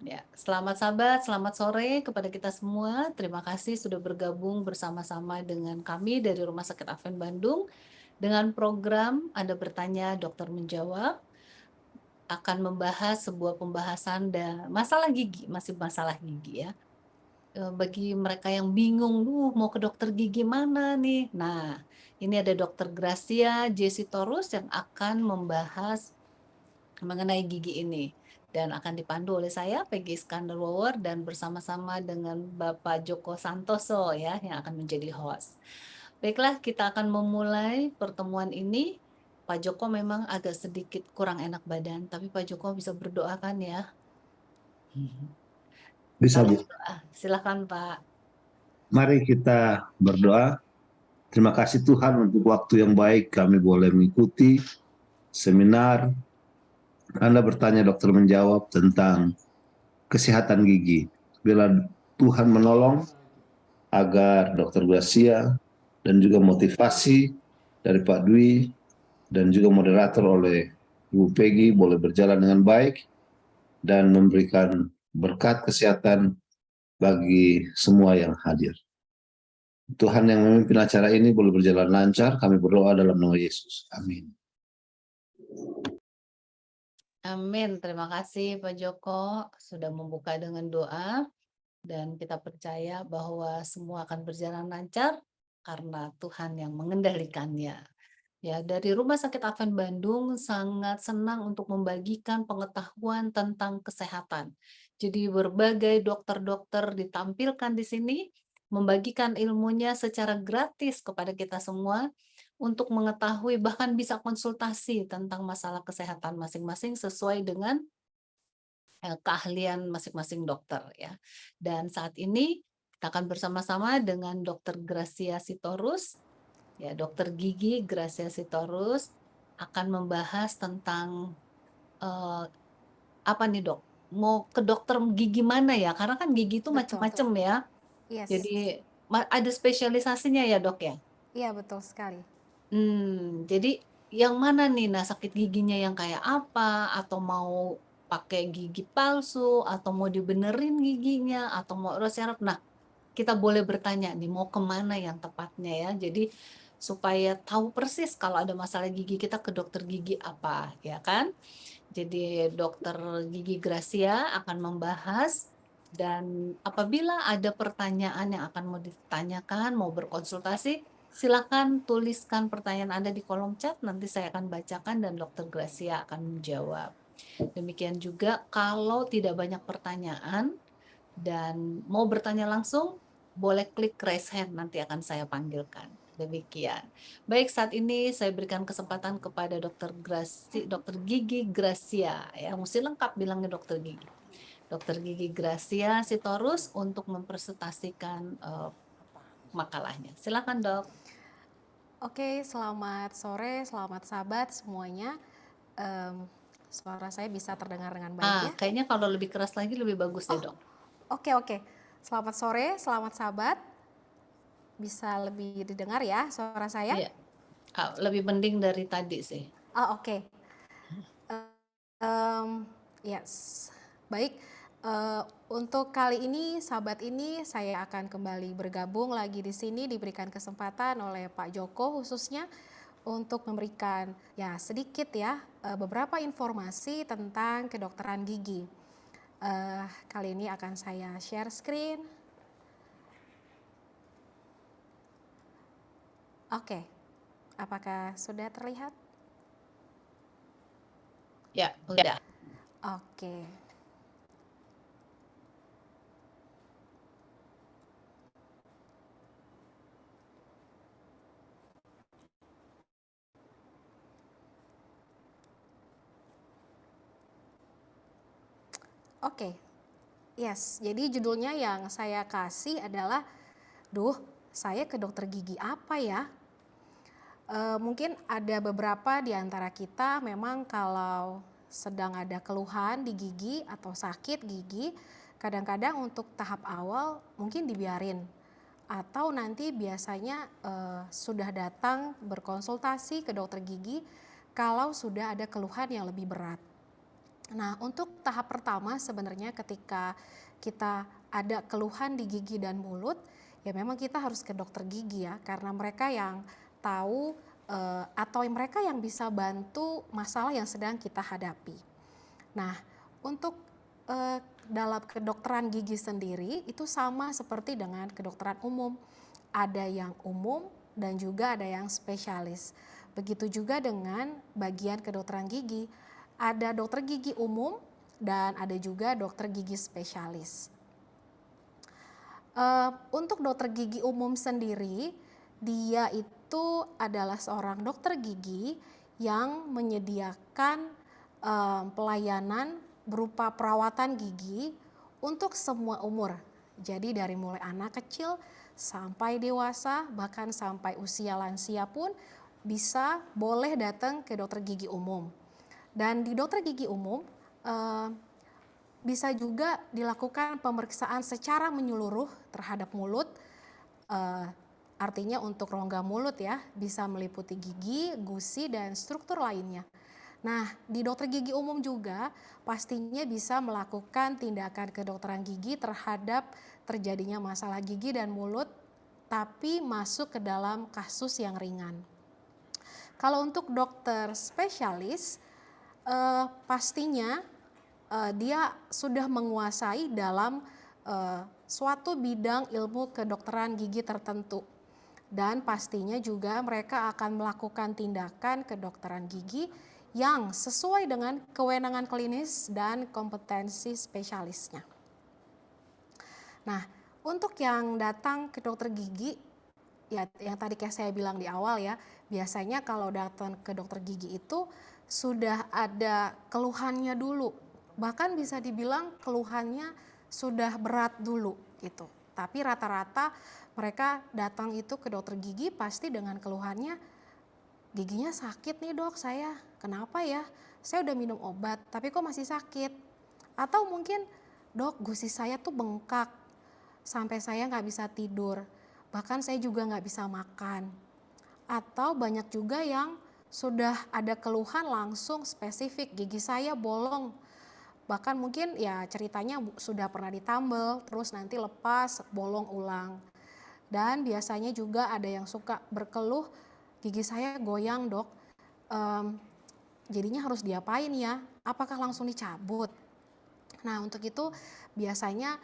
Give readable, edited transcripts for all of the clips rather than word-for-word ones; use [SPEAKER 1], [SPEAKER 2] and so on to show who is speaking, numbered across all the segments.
[SPEAKER 1] Ya, selamat sahabat, selamat sore kepada kita semua. Terima kasih sudah bergabung bersama-sama dengan kami dari Rumah Sakit Advent Bandung dengan program Anda Bertanya, Dokter Menjawab akan membahas sebuah pembahasan dan masalah gigi, masih masalah gigi ya. Bagi mereka yang bingung, mau ke dokter gigi mana nih?" Nah, ini ada Dokter Gracia Jesitorus yang akan membahas mengenai gigi ini dan akan dipandu oleh saya Peggy Iskandar dan bersama-sama dengan Bapak Joko Santoso ya yang akan menjadi host. Baiklah, kita akan memulai pertemuan ini. Pak Joko memang agak sedikit kurang enak badan, tapi Pak Joko bisa berdoa kan ya? Kita
[SPEAKER 2] Bisa, Bu.
[SPEAKER 1] berdoa. Silakan Pak.
[SPEAKER 2] Mari kita berdoa. Terima kasih Tuhan untuk waktu yang baik kami boleh mengikuti seminar. Anda bertanya, dokter menjawab tentang kesehatan gigi. Bila Tuhan menolong agar dokter Gracia dan juga motivasi dari Pak Dwi dan juga moderator oleh Ibu Peggy boleh berjalan dengan baik dan memberikan berkat kesehatan bagi semua yang hadir. Tuhan yang memimpin acara ini boleh berjalan lancar. Kami berdoa dalam nama Yesus. Amin.
[SPEAKER 1] Amin. Terima kasih Pak Joko sudah membuka dengan doa dan kita percaya bahwa semua akan berjalan lancar karena Tuhan yang mengendalikannya. Ya, dari Rumah Sakit Advent Bandung sangat senang untuk membagikan pengetahuan tentang kesehatan. Jadi berbagai dokter-dokter ditampilkan di sini, membagikan ilmunya secara gratis kepada kita semua untuk mengetahui bahkan bisa konsultasi tentang masalah kesehatan masing-masing sesuai dengan keahlian masing-masing dokter ya. Dan saat ini kita akan bersama-sama dengan Dokter Gracia Sitorus. Ya, dokter gigi Gracia Sitorus akan membahas tentang, apa nih, Dok? Mau ke dokter gigi mana ya? Karena kan gigi itu
[SPEAKER 3] Betul.
[SPEAKER 1] macam-macam ya.
[SPEAKER 3] Yes.
[SPEAKER 1] Jadi ada spesialisasinya ya, Dok, ya?
[SPEAKER 3] Iya, betul sekali.
[SPEAKER 1] Jadi yang mana nih? Nah, sakit giginya yang kayak apa? Atau mau pakai gigi palsu? Atau mau dibenerin giginya? Atau mau resirap? Nah, kita boleh bertanya nih, mau kemana yang tepatnya ya. Jadi supaya tahu persis kalau ada masalah gigi kita ke dokter gigi apa, ya kan? Jadi dokter gigi Gracia akan membahas dan apabila ada pertanyaan yang akan mau ditanyakan, mau berkonsultasi, silakan tuliskan pertanyaan Anda di kolom chat, nanti saya akan bacakan dan dokter Gracia akan menjawab. Demikian juga kalau tidak banyak pertanyaan, dan mau bertanya langsung, boleh klik raise hand, nanti akan saya panggilkan. Demikian. Baik, saat ini saya berikan kesempatan kepada Dokter Gigi Gracia, ya, mesti lengkap bilangnya dokter gigi. Dokter Gigi Gracia Sitorus untuk mempresentasikan makalahnya. Silakan, Dok.
[SPEAKER 3] Oke, selamat sore, selamat sahabat semuanya. Suara saya bisa terdengar dengan baik ya?
[SPEAKER 1] Kayaknya kalau lebih keras lagi lebih bagus deh, Dok.
[SPEAKER 3] Oke. Selamat sore, selamat sahabat. Bisa lebih didengar ya suara saya?
[SPEAKER 1] Iya. Lebih mending dari tadi sih.
[SPEAKER 3] Oke. Yes. Baik. Untuk kali ini, sahabat ini saya akan kembali bergabung lagi di sini, diberikan kesempatan oleh Pak Joko khususnya untuk memberikan ya sedikit ya beberapa informasi tentang kedokteran gigi. Kali ini akan saya share screen. Oke, apakah sudah terlihat?
[SPEAKER 1] Ya, udah.
[SPEAKER 3] Oke. Oke, yes. Jadi judulnya yang saya kasih adalah, saya ke dokter gigi apa ya? Mungkin ada beberapa di antara kita memang kalau sedang ada keluhan di gigi atau sakit gigi, kadang-kadang untuk tahap awal mungkin dibiarin. Atau nanti biasanya sudah datang berkonsultasi ke dokter gigi kalau sudah ada keluhan yang lebih berat. Nah, untuk tahap pertama sebenarnya ketika kita ada keluhan di gigi dan mulut, ya memang kita harus ke dokter gigi ya, karena mereka yang tahu atau mereka yang bisa bantu masalah yang sedang kita hadapi. Nah, untuk dalam kedokteran gigi sendiri itu sama seperti dengan kedokteran umum. Ada yang umum dan juga ada yang spesialis. Begitu juga dengan bagian kedokteran gigi. Ada dokter gigi umum dan ada juga dokter gigi spesialis. Untuk dokter gigi umum sendiri, dia itu adalah seorang dokter gigi yang menyediakan pelayanan berupa perawatan gigi untuk semua umur. Jadi dari mulai anak kecil sampai dewasa, bahkan sampai usia lansia pun bisa boleh datang ke dokter gigi umum. Dan di dokter gigi umum bisa juga dilakukan pemeriksaan secara menyeluruh terhadap mulut, artinya untuk rongga mulut ya, bisa meliputi gigi, gusi, dan struktur lainnya. Nah, di dokter gigi umum juga pastinya bisa melakukan tindakan kedokteran gigi terhadap terjadinya masalah gigi dan mulut, tapi masuk ke dalam kasus yang ringan. Kalau untuk dokter spesialis, pastinya dia sudah menguasai dalam suatu bidang ilmu kedokteran gigi tertentu. Dan pastinya juga mereka akan melakukan tindakan kedokteran gigi yang sesuai dengan kewenangan klinis dan kompetensi spesialisnya. Nah, untuk yang datang ke dokter gigi, ya yang tadi kayak saya bilang di awal ya, biasanya kalau datang ke dokter gigi itu sudah ada keluhannya dulu. Bahkan bisa dibilang keluhannya sudah berat dulu gitu. Tapi rata-rata mereka datang itu ke dokter gigi pasti dengan keluhannya, giginya sakit nih dok saya, kenapa ya? Saya udah minum obat tapi kok masih sakit. Atau mungkin dok gusi saya tuh bengkak sampai saya nggak bisa tidur. Bahkan saya juga nggak bisa makan. Atau banyak juga yang sudah ada keluhan langsung spesifik, gigi saya bolong. Bahkan mungkin ya ceritanya sudah pernah ditambal, terus nanti lepas, bolong ulang. Dan biasanya juga ada yang suka berkeluh, gigi saya goyang dok, jadinya harus diapain ya? Apakah langsung dicabut? Nah untuk itu biasanya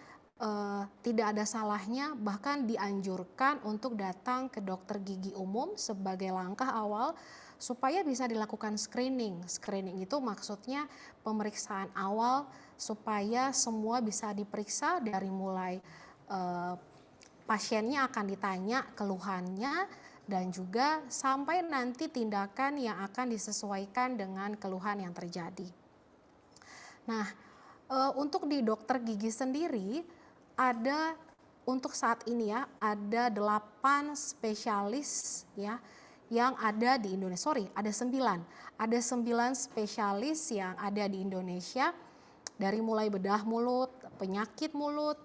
[SPEAKER 3] tidak ada salahnya, bahkan dianjurkan untuk datang ke dokter gigi umum sebagai langkah awal supaya bisa dilakukan screening. Screening itu maksudnya pemeriksaan awal supaya semua bisa diperiksa dari mulai pasiennya akan ditanya keluhannya dan juga sampai nanti tindakan yang akan disesuaikan dengan keluhan yang terjadi. Nah, untuk di dokter gigi sendiri ada untuk saat ini ya ada 8 spesialis ya yang ada di Indonesia. Ada 9. Ada 9 spesialis yang ada di Indonesia dari mulai bedah mulut, penyakit mulut,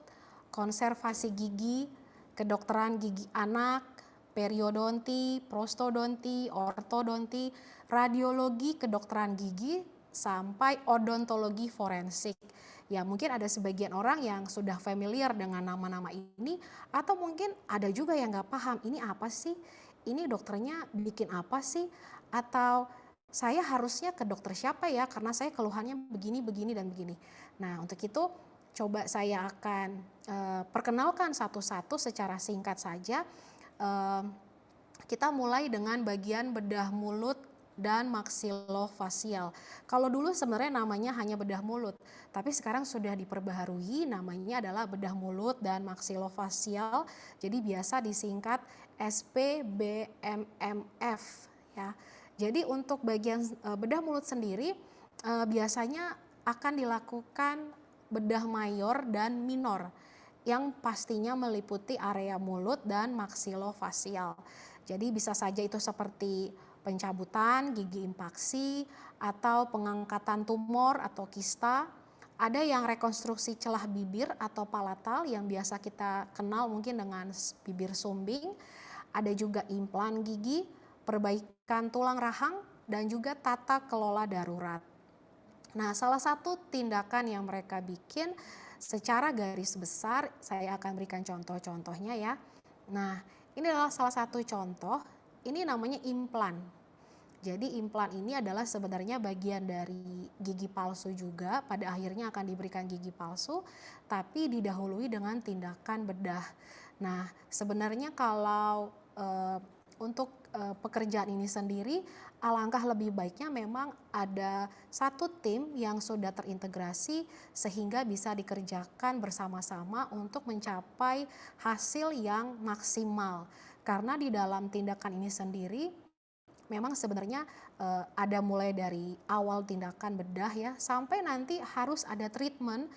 [SPEAKER 3] konservasi gigi, kedokteran gigi anak, periodonti, prostodonti, ortodonti, radiologi kedokteran gigi, sampai odontologi forensik. Ya mungkin ada sebagian orang yang sudah familiar dengan nama-nama ini, atau mungkin ada juga yang nggak paham ini apa sih, ini dokternya bikin apa sih, atau saya harusnya ke dokter siapa ya karena saya keluhannya begini, begini, dan begini. Nah untuk itu coba saya akan perkenalkan satu-satu secara singkat saja. Kita mulai dengan bagian bedah mulut dan maksilofasial. Kalau dulu sebenarnya namanya hanya bedah mulut, tapi sekarang sudah diperbaharui namanya adalah bedah mulut dan maksilofasial. Jadi biasa disingkat SPBMMF ya. Jadi untuk bagian bedah mulut sendiri biasanya akan dilakukan bedah mayor dan minor yang pastinya meliputi area mulut dan maksilofasial. Jadi bisa saja itu seperti pencabutan gigi impaksi atau pengangkatan tumor atau kista. Ada yang rekonstruksi celah bibir atau palatal yang biasa kita kenal mungkin dengan bibir sumbing. Ada juga implan gigi, perbaikan tulang rahang, dan juga tata kelola darurat. Nah, salah satu tindakan yang mereka bikin secara garis besar, saya akan berikan contoh-contohnya ya. Nah, ini adalah salah satu contoh, ini namanya implan. Jadi implan ini adalah sebenarnya bagian dari gigi palsu juga, pada akhirnya akan diberikan gigi palsu, tapi didahului dengan tindakan bedah. Nah, sebenarnya kalau untuk pekerjaan ini sendiri, alangkah lebih baiknya memang ada satu tim yang sudah terintegrasi sehingga bisa dikerjakan bersama-sama untuk mencapai hasil yang maksimal. Karena di dalam tindakan ini sendiri memang sebenarnya ada mulai dari awal tindakan bedah ya, sampai nanti harus ada treatment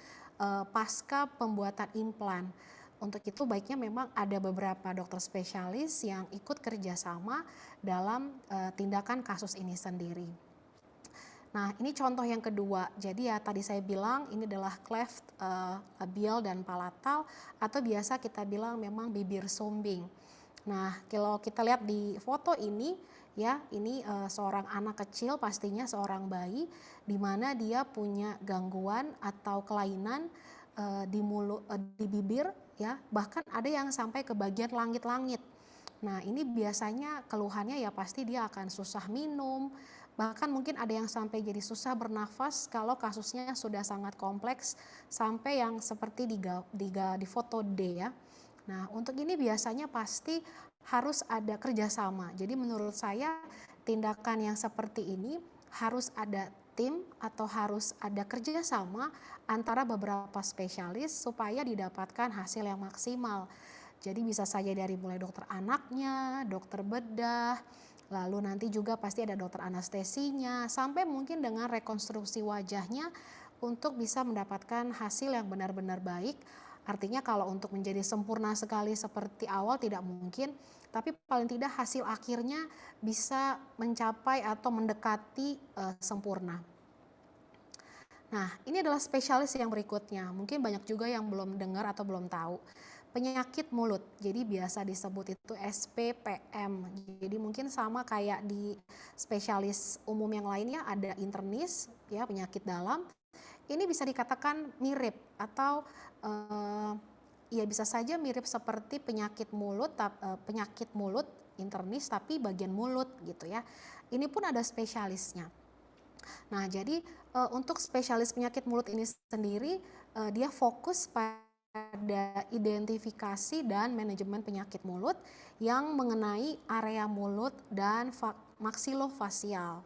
[SPEAKER 3] pasca pembuatan implan. Untuk itu baiknya memang ada beberapa dokter spesialis yang ikut kerjasama dalam tindakan kasus ini sendiri. Nah, ini contoh yang kedua. Jadi ya tadi saya bilang ini adalah cleft labial dan palatal, atau biasa kita bilang memang bibir sumbing. Nah, kalau kita lihat di foto ini ya, ini seorang anak kecil, pastinya seorang bayi, di mana dia punya gangguan atau kelainan di mulut, di bibir ya, bahkan ada yang sampai ke bagian langit-langit. Nah, ini biasanya keluhannya ya pasti dia akan susah minum, bahkan mungkin ada yang sampai jadi susah bernafas kalau kasusnya sudah sangat kompleks, sampai yang seperti di foto D ya. Nah, untuk ini biasanya pasti harus ada kerjasama. Jadi menurut saya tindakan yang seperti ini harus ada tim atau harus ada kerjasama antara beberapa spesialis supaya didapatkan hasil yang maksimal. Jadi bisa saja dari mulai dokter anaknya, dokter bedah, lalu nanti juga pasti ada dokter anestesinya, sampai mungkin dengan rekonstruksi wajahnya untuk bisa mendapatkan hasil yang benar-benar baik. Artinya kalau untuk menjadi sempurna sekali seperti awal tidak mungkin, tapi paling tidak hasil akhirnya bisa mencapai atau mendekati sempurna. Nah, ini adalah spesialis yang berikutnya. Mungkin banyak juga yang belum dengar atau belum tahu. Penyakit mulut, jadi biasa disebut itu SPPM. Jadi mungkin sama kayak di spesialis umum yang lainnya, ada internis, ya penyakit dalam. Ini bisa dikatakan mirip atau ya bisa saja mirip seperti penyakit mulut internis tapi bagian mulut gitu ya. Ini pun ada spesialisnya. Nah, jadi untuk spesialis penyakit mulut ini sendiri dia fokus pada identifikasi dan manajemen penyakit mulut yang mengenai area mulut dan maksilofasial.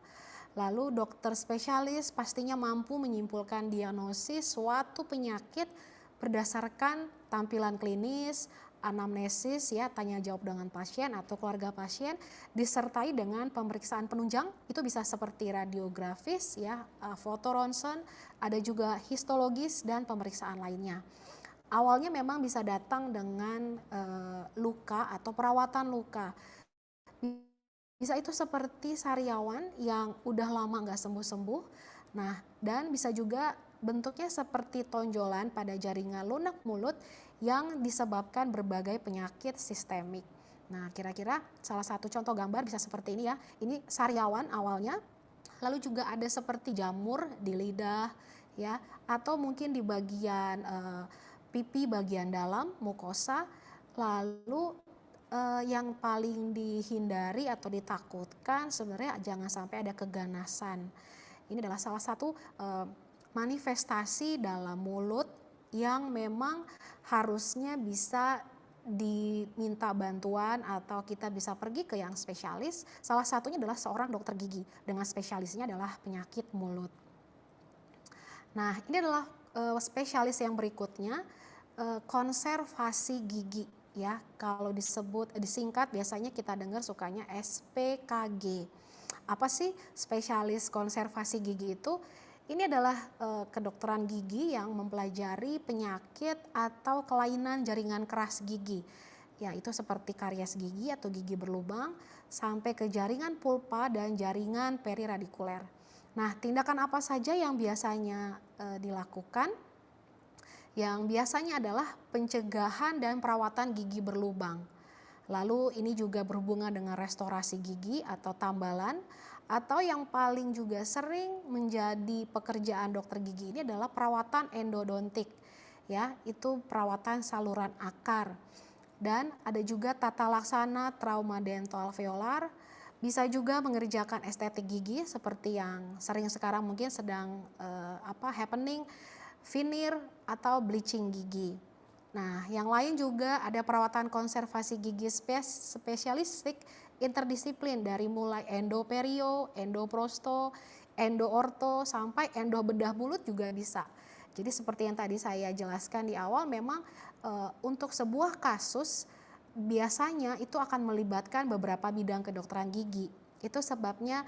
[SPEAKER 3] Lalu dokter spesialis pastinya mampu menyimpulkan diagnosis suatu penyakit berdasarkan tampilan klinis, anamnesis ya, tanya jawab dengan pasien atau keluarga pasien, disertai dengan pemeriksaan penunjang, itu bisa seperti radiografis ya, foto ronsen, ada juga histologis dan pemeriksaan lainnya. Awalnya memang bisa datang dengan luka atau perawatan luka. Bisa itu seperti sariawan yang udah lama nggak sembuh-sembuh. Nah, dan bisa juga bentuknya seperti tonjolan pada jaringan lunak mulut yang disebabkan berbagai penyakit sistemik. Nah, kira-kira salah satu contoh gambar bisa seperti ini ya. Ini sariawan awalnya, lalu juga ada seperti jamur di lidah ya, atau mungkin di bagian pipi bagian dalam mukosa. Lalu yang paling dihindari atau ditakutkan sebenarnya jangan sampai ada keganasan. Ini adalah salah satu manifestasi dalam mulut yang memang harusnya bisa diminta bantuan atau kita bisa pergi ke yang spesialis. Salah satunya adalah seorang dokter gigi dengan spesialisnya adalah penyakit mulut. Nah, ini adalah spesialis yang berikutnya, konservasi gigi ya. Kalau disingkat biasanya kita dengar sukanya SPKG. Apa sih spesialis konservasi gigi itu? Ini adalah kedokteran gigi yang mempelajari penyakit atau kelainan jaringan keras gigi. Ya, itu seperti karies gigi atau gigi berlubang sampai ke jaringan pulpa dan jaringan periradikuler. Nah, tindakan apa saja yang biasanya dilakukan? Yang biasanya adalah pencegahan dan perawatan gigi berlubang. Lalu ini juga berhubungan dengan restorasi gigi atau tambalan Atau yang paling juga sering menjadi pekerjaan dokter gigi ini adalah perawatan endodontik, ya, itu perawatan saluran akar. Dan ada juga tata laksana trauma dental alveolar, bisa juga mengerjakan estetik gigi seperti yang sering sekarang mungkin sedang happening, veneer atau bleaching gigi. Nah, yang lain juga ada perawatan konservasi gigi spesialistik interdisiplin dari mulai endoperio, endoprosto, endoorto sampai endo bedah mulut juga bisa. Jadi seperti yang tadi saya jelaskan di awal, memang untuk sebuah kasus biasanya itu akan melibatkan beberapa bidang kedokteran gigi. Itu sebabnya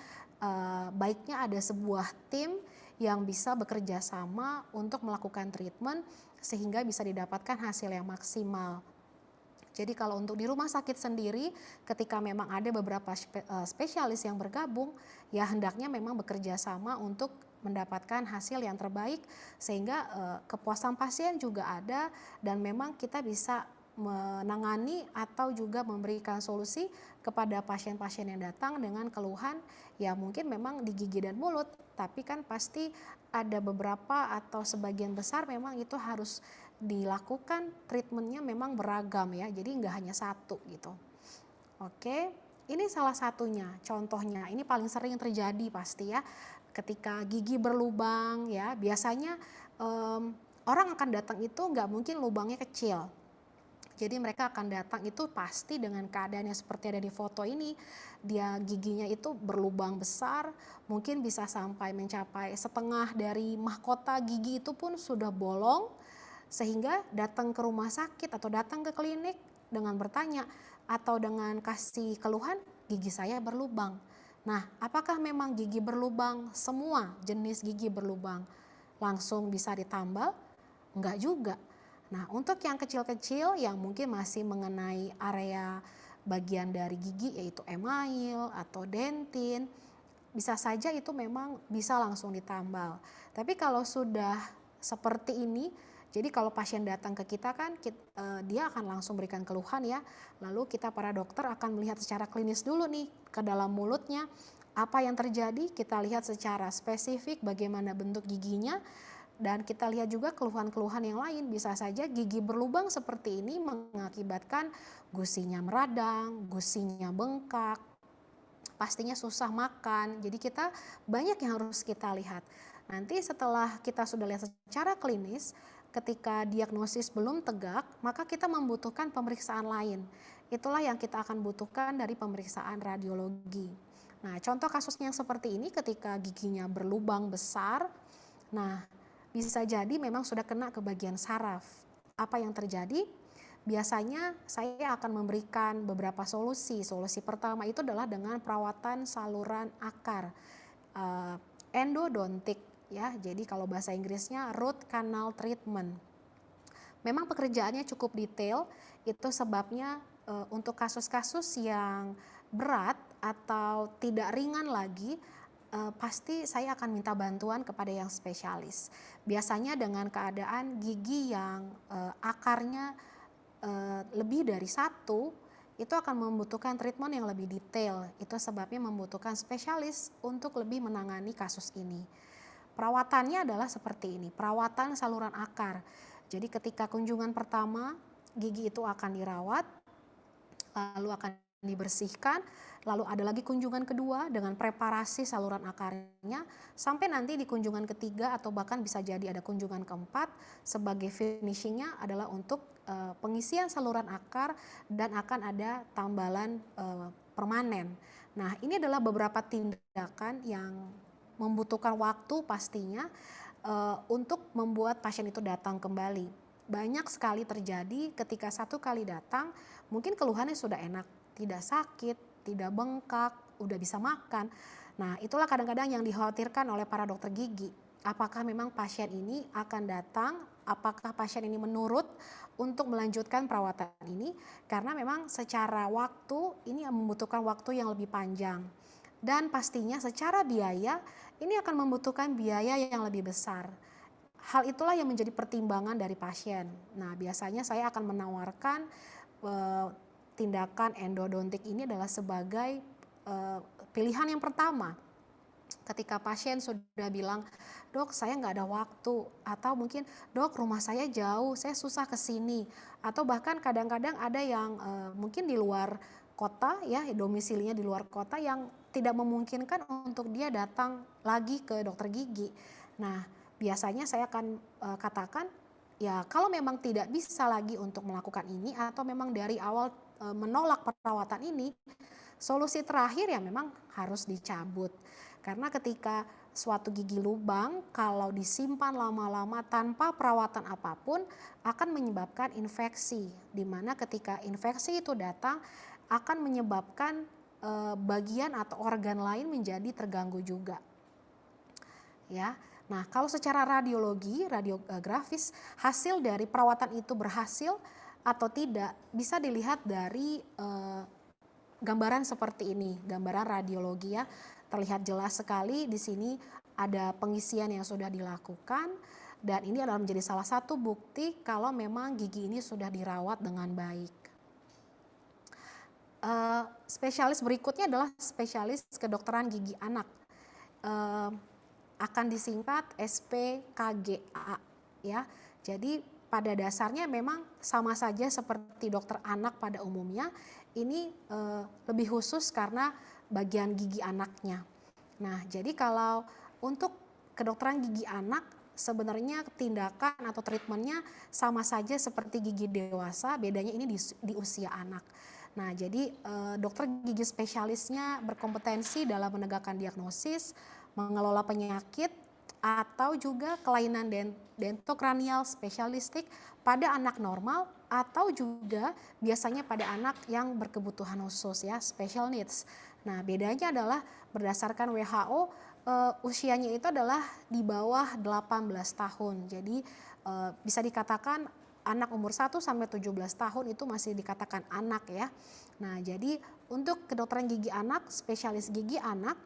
[SPEAKER 3] baiknya ada sebuah tim yang bisa bekerja sama untuk melakukan treatment sehingga bisa didapatkan hasil yang maksimal. Jadi kalau untuk di rumah sakit sendiri, ketika memang ada beberapa spesialis yang bergabung, ya hendaknya memang bekerja sama untuk mendapatkan hasil yang terbaik sehingga kepuasan pasien juga ada dan memang kita bisa menangani atau juga memberikan solusi kepada pasien-pasien yang datang dengan keluhan ya mungkin memang di gigi dan mulut, tapi kan pasti ada beberapa atau sebagian besar memang itu harus dilakukan treatmentnya memang beragam ya, jadi nggak hanya satu gitu. Oke, ini salah satunya, contohnya ini paling sering terjadi pasti ya, ketika gigi berlubang ya, biasanya orang akan datang itu nggak mungkin lubangnya kecil. Jadi mereka akan datang itu pasti dengan keadaan yang seperti ada di foto ini, dia giginya itu berlubang besar, mungkin bisa sampai mencapai setengah dari mahkota gigi itu pun sudah bolong, sehingga datang ke rumah sakit atau datang ke klinik dengan bertanya atau dengan kasih keluhan gigi saya berlubang. Nah, apakah memang gigi berlubang, semua jenis gigi berlubang langsung bisa ditambal? Enggak juga. Nah, untuk yang kecil-kecil yang mungkin masih mengenai area bagian dari gigi yaitu email atau dentin, bisa saja itu memang bisa langsung ditambal. Tapi kalau sudah seperti ini, jadi kalau pasien datang ke kita kan dia akan langsung berikan keluhan ya. Lalu kita para dokter akan melihat secara klinis dulu nih ke dalam mulutnya apa yang terjadi, kita lihat secara spesifik bagaimana bentuk giginya. Dan kita lihat juga keluhan-keluhan yang lain, bisa saja gigi berlubang seperti ini mengakibatkan gusinya meradang, gusinya bengkak, pastinya susah makan. Jadi kita banyak yang harus kita lihat. Nanti setelah kita sudah lihat secara klinis, ketika diagnosis belum tegak, maka kita membutuhkan pemeriksaan lain. Itulah yang kita akan butuhkan dari pemeriksaan radiologi. Nah, contoh kasusnya yang seperti ini ketika giginya berlubang besar, nah bisa jadi memang sudah kena ke bagian saraf. Apa yang terjadi? Biasanya saya akan memberikan beberapa solusi. Solusi pertama itu adalah dengan perawatan saluran akar, endodontik ya. Jadi kalau bahasa Inggrisnya root canal treatment. Memang pekerjaannya cukup detail, itu sebabnya untuk kasus-kasus yang berat atau tidak ringan lagi, pasti saya akan minta bantuan kepada yang spesialis. Biasanya dengan keadaan gigi yang akarnya lebih dari satu, itu akan membutuhkan treatment yang lebih detail. Itu sebabnya membutuhkan spesialis untuk lebih menangani kasus ini. Perawatannya adalah seperti ini, perawatan saluran akar. Jadi ketika kunjungan pertama, gigi itu akan dirawat, lalu akan dibersihkan, lalu ada lagi kunjungan kedua dengan preparasi saluran akarnya, sampai nanti di kunjungan ketiga atau bahkan bisa jadi ada kunjungan keempat, sebagai finishingnya adalah untuk pengisian saluran akar dan akan ada tambalan permanen. Nah, ini adalah beberapa tindakan yang membutuhkan waktu pastinya untuk membuat pasien itu datang kembali. Banyak sekali terjadi ketika satu kali datang, mungkin keluhannya sudah enak, tidak sakit, tidak bengkak, udah bisa makan. Nah, itulah kadang-kadang yang dikhawatirkan oleh para dokter gigi. Apakah memang pasien ini akan datang, apakah pasien ini menurut untuk melanjutkan perawatan ini, karena memang secara waktu ini membutuhkan waktu yang lebih panjang. Dan pastinya secara biaya, ini akan membutuhkan biaya yang lebih besar. Hal itulah yang menjadi pertimbangan dari pasien. Nah, biasanya saya akan menawarkan tindakan endodontik ini adalah sebagai pilihan yang pertama. ketika pasien sudah bilang, "Dok, saya nggak ada waktu," atau mungkin, "Dok, rumah saya jauh, saya susah ke sini," atau bahkan kadang-kadang ada yang mungkin di luar kota ya, domisilinya di luar kota yang tidak memungkinkan untuk dia datang lagi ke dokter gigi. Nah, biasanya saya akan katakan, ya kalau memang tidak bisa lagi untuk melakukan ini atau memang dari awal menolak perawatan ini, solusi terakhir ya memang harus dicabut. Karena ketika suatu gigi lubang kalau disimpan lama-lama tanpa perawatan apapun akan menyebabkan infeksi. Di mana ketika infeksi itu datang akan menyebabkan bagian atau organ lain menjadi terganggu juga. Ya. Nah, kalau secara radiologi, radiografis, hasil dari perawatan itu berhasil atau tidak bisa dilihat dari gambaran seperti ini, gambaran radiologi ya. Terlihat jelas sekali di sini ada pengisian yang sudah dilakukan dan ini adalah menjadi salah satu bukti kalau memang gigi ini sudah dirawat dengan baik. Spesialis berikutnya adalah spesialis kedokteran gigi anak. Akan disingkat SPKGA ya. Jadi pada dasarnya memang sama saja seperti dokter anak pada umumnya, ini lebih khusus karena bagian gigi anaknya. Nah, jadi kalau untuk kedokteran gigi anak sebenarnya tindakan atau treatmentnya sama saja seperti gigi dewasa, bedanya ini di usia anak. Nah, jadi dokter gigi spesialisnya berkompetensi dalam menegakkan diagnosis, mengelola penyakit, atau juga kelainan dentokranial spesialistik pada anak normal atau juga biasanya pada anak yang berkebutuhan khusus ya, special needs. Nah, bedanya adalah berdasarkan WHO usianya itu adalah di bawah 18 tahun. Jadi bisa dikatakan anak umur 1 sampai 17 tahun itu masih dikatakan anak ya. Nah, jadi untuk kedokteran gigi anak, spesialis gigi anak,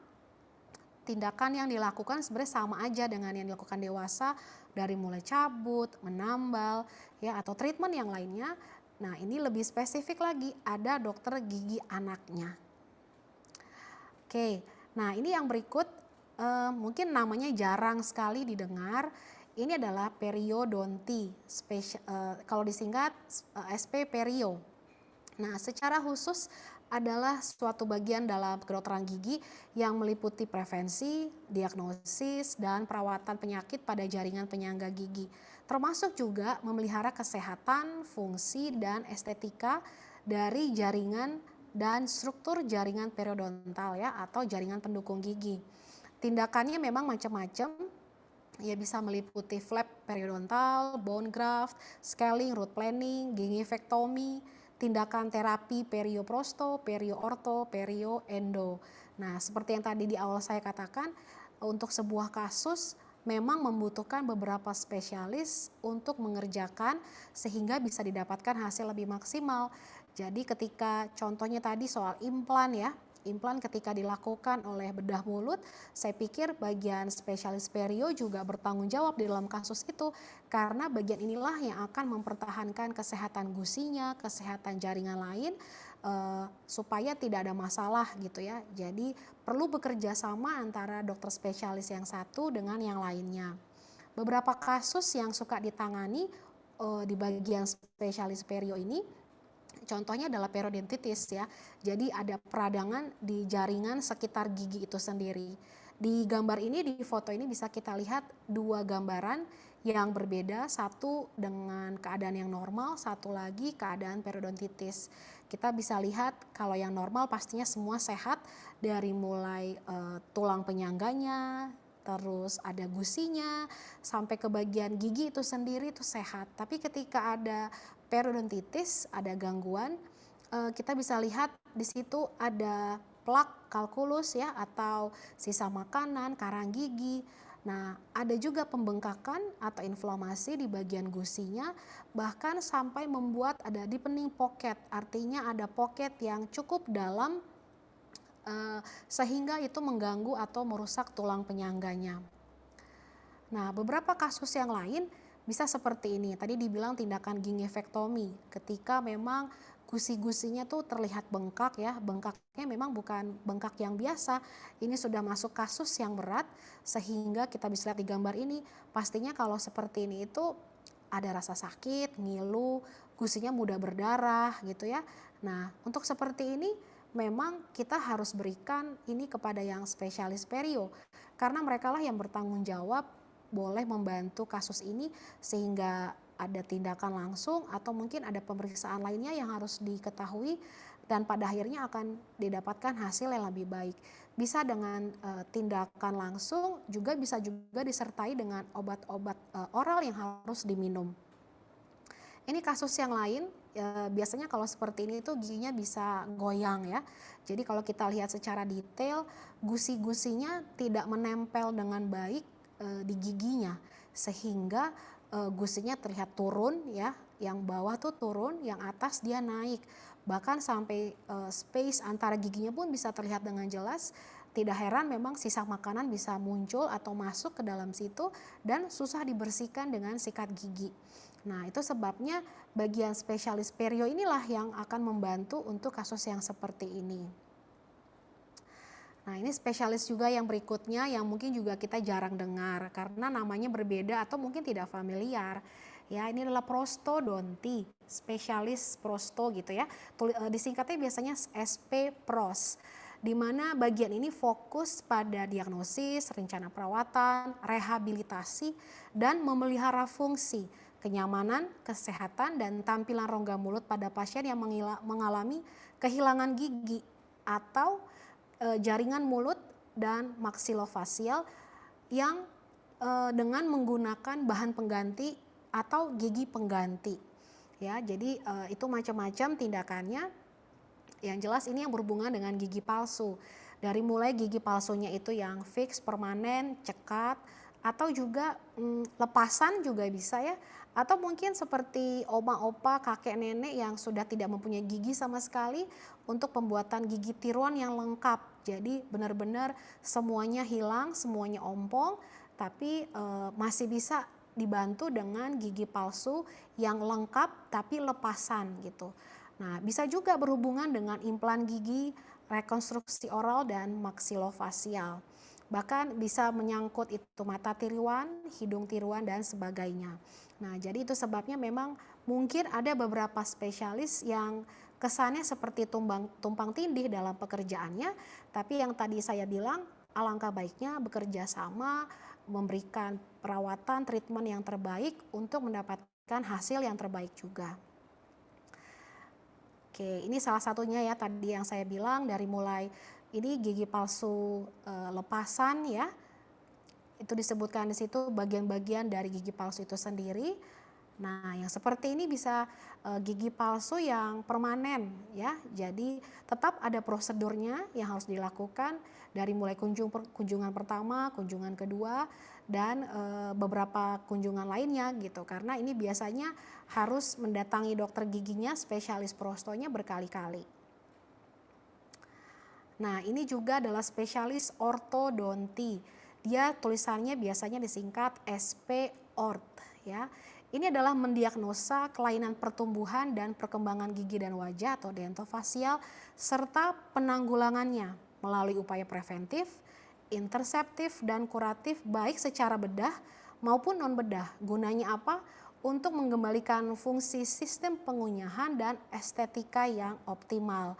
[SPEAKER 3] tindakan yang dilakukan sebenarnya sama aja dengan yang dilakukan dewasa, dari mulai cabut, menambal, ya atau treatment yang lainnya. Nah, ini lebih spesifik lagi, ada dokter gigi anaknya. Oke, nah ini yang berikut mungkin namanya jarang sekali didengar. Ini adalah periodonti, kalau disingkat SP perio. Nah, secara khusus adalah suatu bagian dalam kedokteran gigi yang meliputi prevensi, diagnosis, dan perawatan penyakit pada jaringan penyangga gigi. Termasuk juga memelihara kesehatan, fungsi, dan estetika dari jaringan dan struktur jaringan periodontal ya atau jaringan pendukung gigi. Tindakannya memang macam-macam. Ya bisa meliputi flap periodontal, bone graft, scaling, root planing, gingivektomi, tindakan terapi perioprosto, perioorto, perioendo. Nah, seperti yang tadi di awal saya katakan, untuk sebuah kasus memang membutuhkan beberapa spesialis untuk mengerjakan sehingga bisa didapatkan hasil lebih maksimal. Jadi ketika contohnya tadi soal implan ya, implan ketika dilakukan oleh bedah mulut, saya pikir bagian spesialis perio juga bertanggung jawab di dalam kasus itu karena bagian inilah yang akan mempertahankan kesehatan gusinya, kesehatan jaringan lain supaya tidak ada masalah gitu ya. Jadi perlu bekerja sama antara dokter spesialis yang satu dengan yang lainnya. Beberapa kasus yang suka ditangani di bagian spesialis perio ini contohnya adalah periodontitis ya. Jadi ada peradangan di jaringan sekitar gigi itu sendiri. Di gambar ini, di foto ini bisa kita lihat dua gambaran yang berbeda, satu dengan keadaan yang normal, satu lagi keadaan periodontitis. Kita bisa lihat kalau yang normal pastinya semua sehat dari mulai tulang penyangganya, terus ada gusinya, sampai ke bagian gigi itu sendiri itu sehat. Tapi ketika ada periodontitis, ada gangguan, kita bisa lihat di situ ada plak kalkulus ya atau sisa makanan, karang gigi. Nah, ada juga pembengkakan atau inflamasi di bagian gusinya, bahkan sampai membuat ada deepening pocket, artinya ada pocket yang cukup dalam sehingga itu mengganggu atau merusak tulang penyangganya. Nah, beberapa kasus yang lain bisa seperti ini. Tadi dibilang tindakan gingivektomi ketika memang gusi-gusinya tuh terlihat bengkak ya, bengkaknya memang bukan bengkak yang biasa, ini sudah masuk kasus yang berat sehingga kita bisa lihat di gambar ini, pastinya kalau seperti ini itu ada rasa sakit, ngilu, gusinya mudah berdarah gitu ya. Nah, untuk seperti ini memang kita harus berikan ini kepada yang spesialis perio karena mereka lah yang bertanggung jawab boleh membantu kasus ini sehingga ada tindakan langsung atau mungkin ada pemeriksaan lainnya yang harus diketahui dan pada akhirnya akan didapatkan hasil yang lebih baik. Bisa dengan tindakan langsung, juga bisa juga disertai dengan obat-obat oral yang harus diminum. Ini kasus yang lain, biasanya kalau seperti ini tuh giginya bisa goyang ya. Jadi kalau kita lihat secara detail, gusi-gusinya tidak menempel dengan baik di giginya, sehingga gusinya terlihat turun ya, yang bawah tuh turun, yang atas dia naik. Bahkan sampai space antara giginya pun bisa terlihat dengan jelas. Tidak heran memang sisa makanan bisa muncul atau masuk ke dalam situ dan susah dibersihkan dengan sikat gigi. Nah, itu sebabnya bagian spesialis perio inilah yang akan membantu untuk kasus yang seperti ini. Nah, ini spesialis juga yang berikutnya yang mungkin juga kita jarang dengar karena namanya berbeda atau mungkin tidak familiar. Ya, ini adalah prostodonti, spesialis prosto gitu ya. Disingkatnya biasanya SP Pros. Di mana bagian ini fokus pada diagnosis, rencana perawatan, rehabilitasi, dan memelihara fungsi, kenyamanan, kesehatan, dan tampilan rongga mulut pada pasien yang mengalami kehilangan gigi atau jaringan mulut dan maksilofasial yang dengan menggunakan bahan pengganti atau gigi pengganti. Ya, jadi itu macam-macam tindakannya. Yang jelas ini yang berhubungan dengan gigi palsu. Dari mulai gigi palsunya itu yang fix, permanen, cekat, atau juga lepasan juga bisa ya. Atau mungkin seperti oma-opa, kakek nenek yang sudah tidak mempunyai gigi sama sekali untuk pembuatan gigi tiruan yang lengkap. Jadi benar-benar semuanya hilang, semuanya ompong, tapi masih bisa dibantu dengan gigi palsu yang lengkap tapi lepasan gitu. Nah, bisa juga berhubungan dengan implan gigi, rekonstruksi oral, dan maksilofasial. Bahkan bisa menyangkut itu mata tiruan, hidung tiruan, dan sebagainya. Nah, jadi itu sebabnya memang mungkin ada beberapa spesialis yang kesannya seperti tumpang tindih dalam pekerjaannya, tapi yang tadi saya bilang alangkah baiknya bekerja sama, memberikan perawatan, treatment yang terbaik untuk mendapatkan hasil yang terbaik juga. Oke, ini salah satunya ya tadi yang saya bilang dari mulai ini gigi palsu lepasan ya. Itu disebutkan di situ bagian-bagian dari gigi palsu itu sendiri. Nah, yang seperti ini bisa gigi palsu yang permanen ya. Jadi tetap ada prosedurnya yang harus dilakukan dari mulai kunjungan pertama, kunjungan kedua, dan beberapa kunjungan lainnya gitu. Karena ini biasanya harus mendatangi dokter giginya, spesialis prostonya berkali-kali. Nah, ini juga adalah spesialis ortodonti. Dia tulisannya biasanya disingkat SP Ort ya. Ini adalah mendiagnosa kelainan pertumbuhan dan perkembangan gigi dan wajah atau dentofasial serta penanggulangannya melalui upaya preventif, interseptif, dan kuratif baik secara bedah maupun non bedah. Gunanya apa? Untuk mengembalikan fungsi sistem pengunyahan dan estetika yang optimal.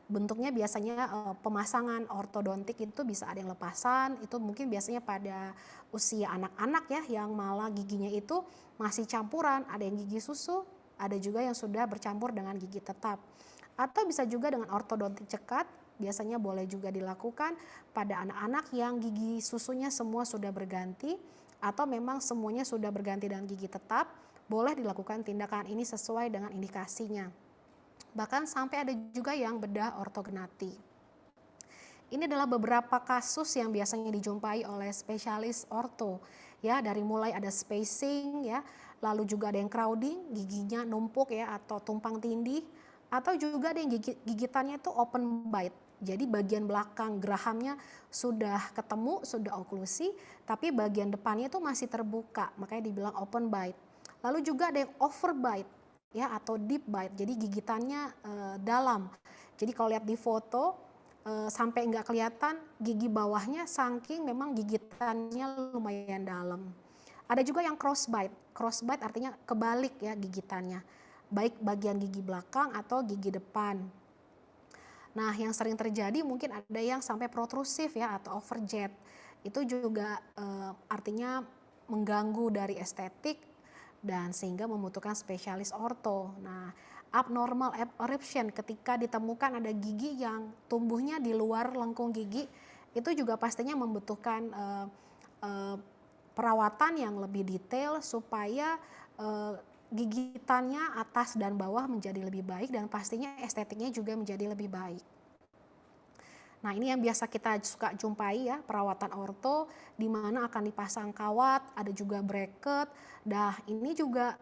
[SPEAKER 3] Bentuknya biasanya pemasangan ortodontik itu bisa ada yang lepasan, itu mungkin biasanya pada usia anak-anak ya yang malah giginya itu masih campuran, ada yang gigi susu, ada juga yang sudah bercampur dengan gigi tetap. Atau bisa juga dengan ortodontik cekat, biasanya boleh juga dilakukan pada anak-anak yang gigi susunya semua sudah berganti atau memang semuanya sudah berganti dengan gigi tetap, boleh dilakukan tindakan ini sesuai dengan indikasinya. Bahkan sampai ada juga yang bedah ortognati. Ini adalah beberapa kasus yang biasanya dijumpai oleh spesialis orto ya, dari mulai ada spacing ya, lalu juga ada yang crowding, giginya numpuk ya atau tumpang tindih, atau juga ada yang gigitannya itu open bite. Jadi bagian belakang gerahamnya sudah ketemu, sudah oklusi, tapi bagian depannya itu masih terbuka, makanya dibilang open bite. Lalu juga ada yang over bite. ya atau deep bite. Jadi gigitannya dalam. Jadi kalau lihat di foto sampai nggak kelihatan gigi bawahnya saking memang gigitannya lumayan dalam. Ada juga yang crossbite. Crossbite artinya kebalik ya gigitannya. Baik bagian gigi belakang atau gigi depan. Nah, yang sering terjadi mungkin ada yang sampai protrusif ya atau overjet. Itu juga artinya mengganggu dari estetik dan sehingga membutuhkan spesialis orto. Nah, abnormal eruption ketika ditemukan ada gigi yang tumbuhnya di luar lengkung gigi, itu juga pastinya membutuhkan eh, perawatan yang lebih detail supaya gigitannya atas dan bawah menjadi lebih baik dan pastinya estetiknya juga menjadi lebih baik. Nah, ini yang biasa kita suka jumpai ya, perawatan orto di mana akan dipasang kawat, ada juga bracket. Nah, ini juga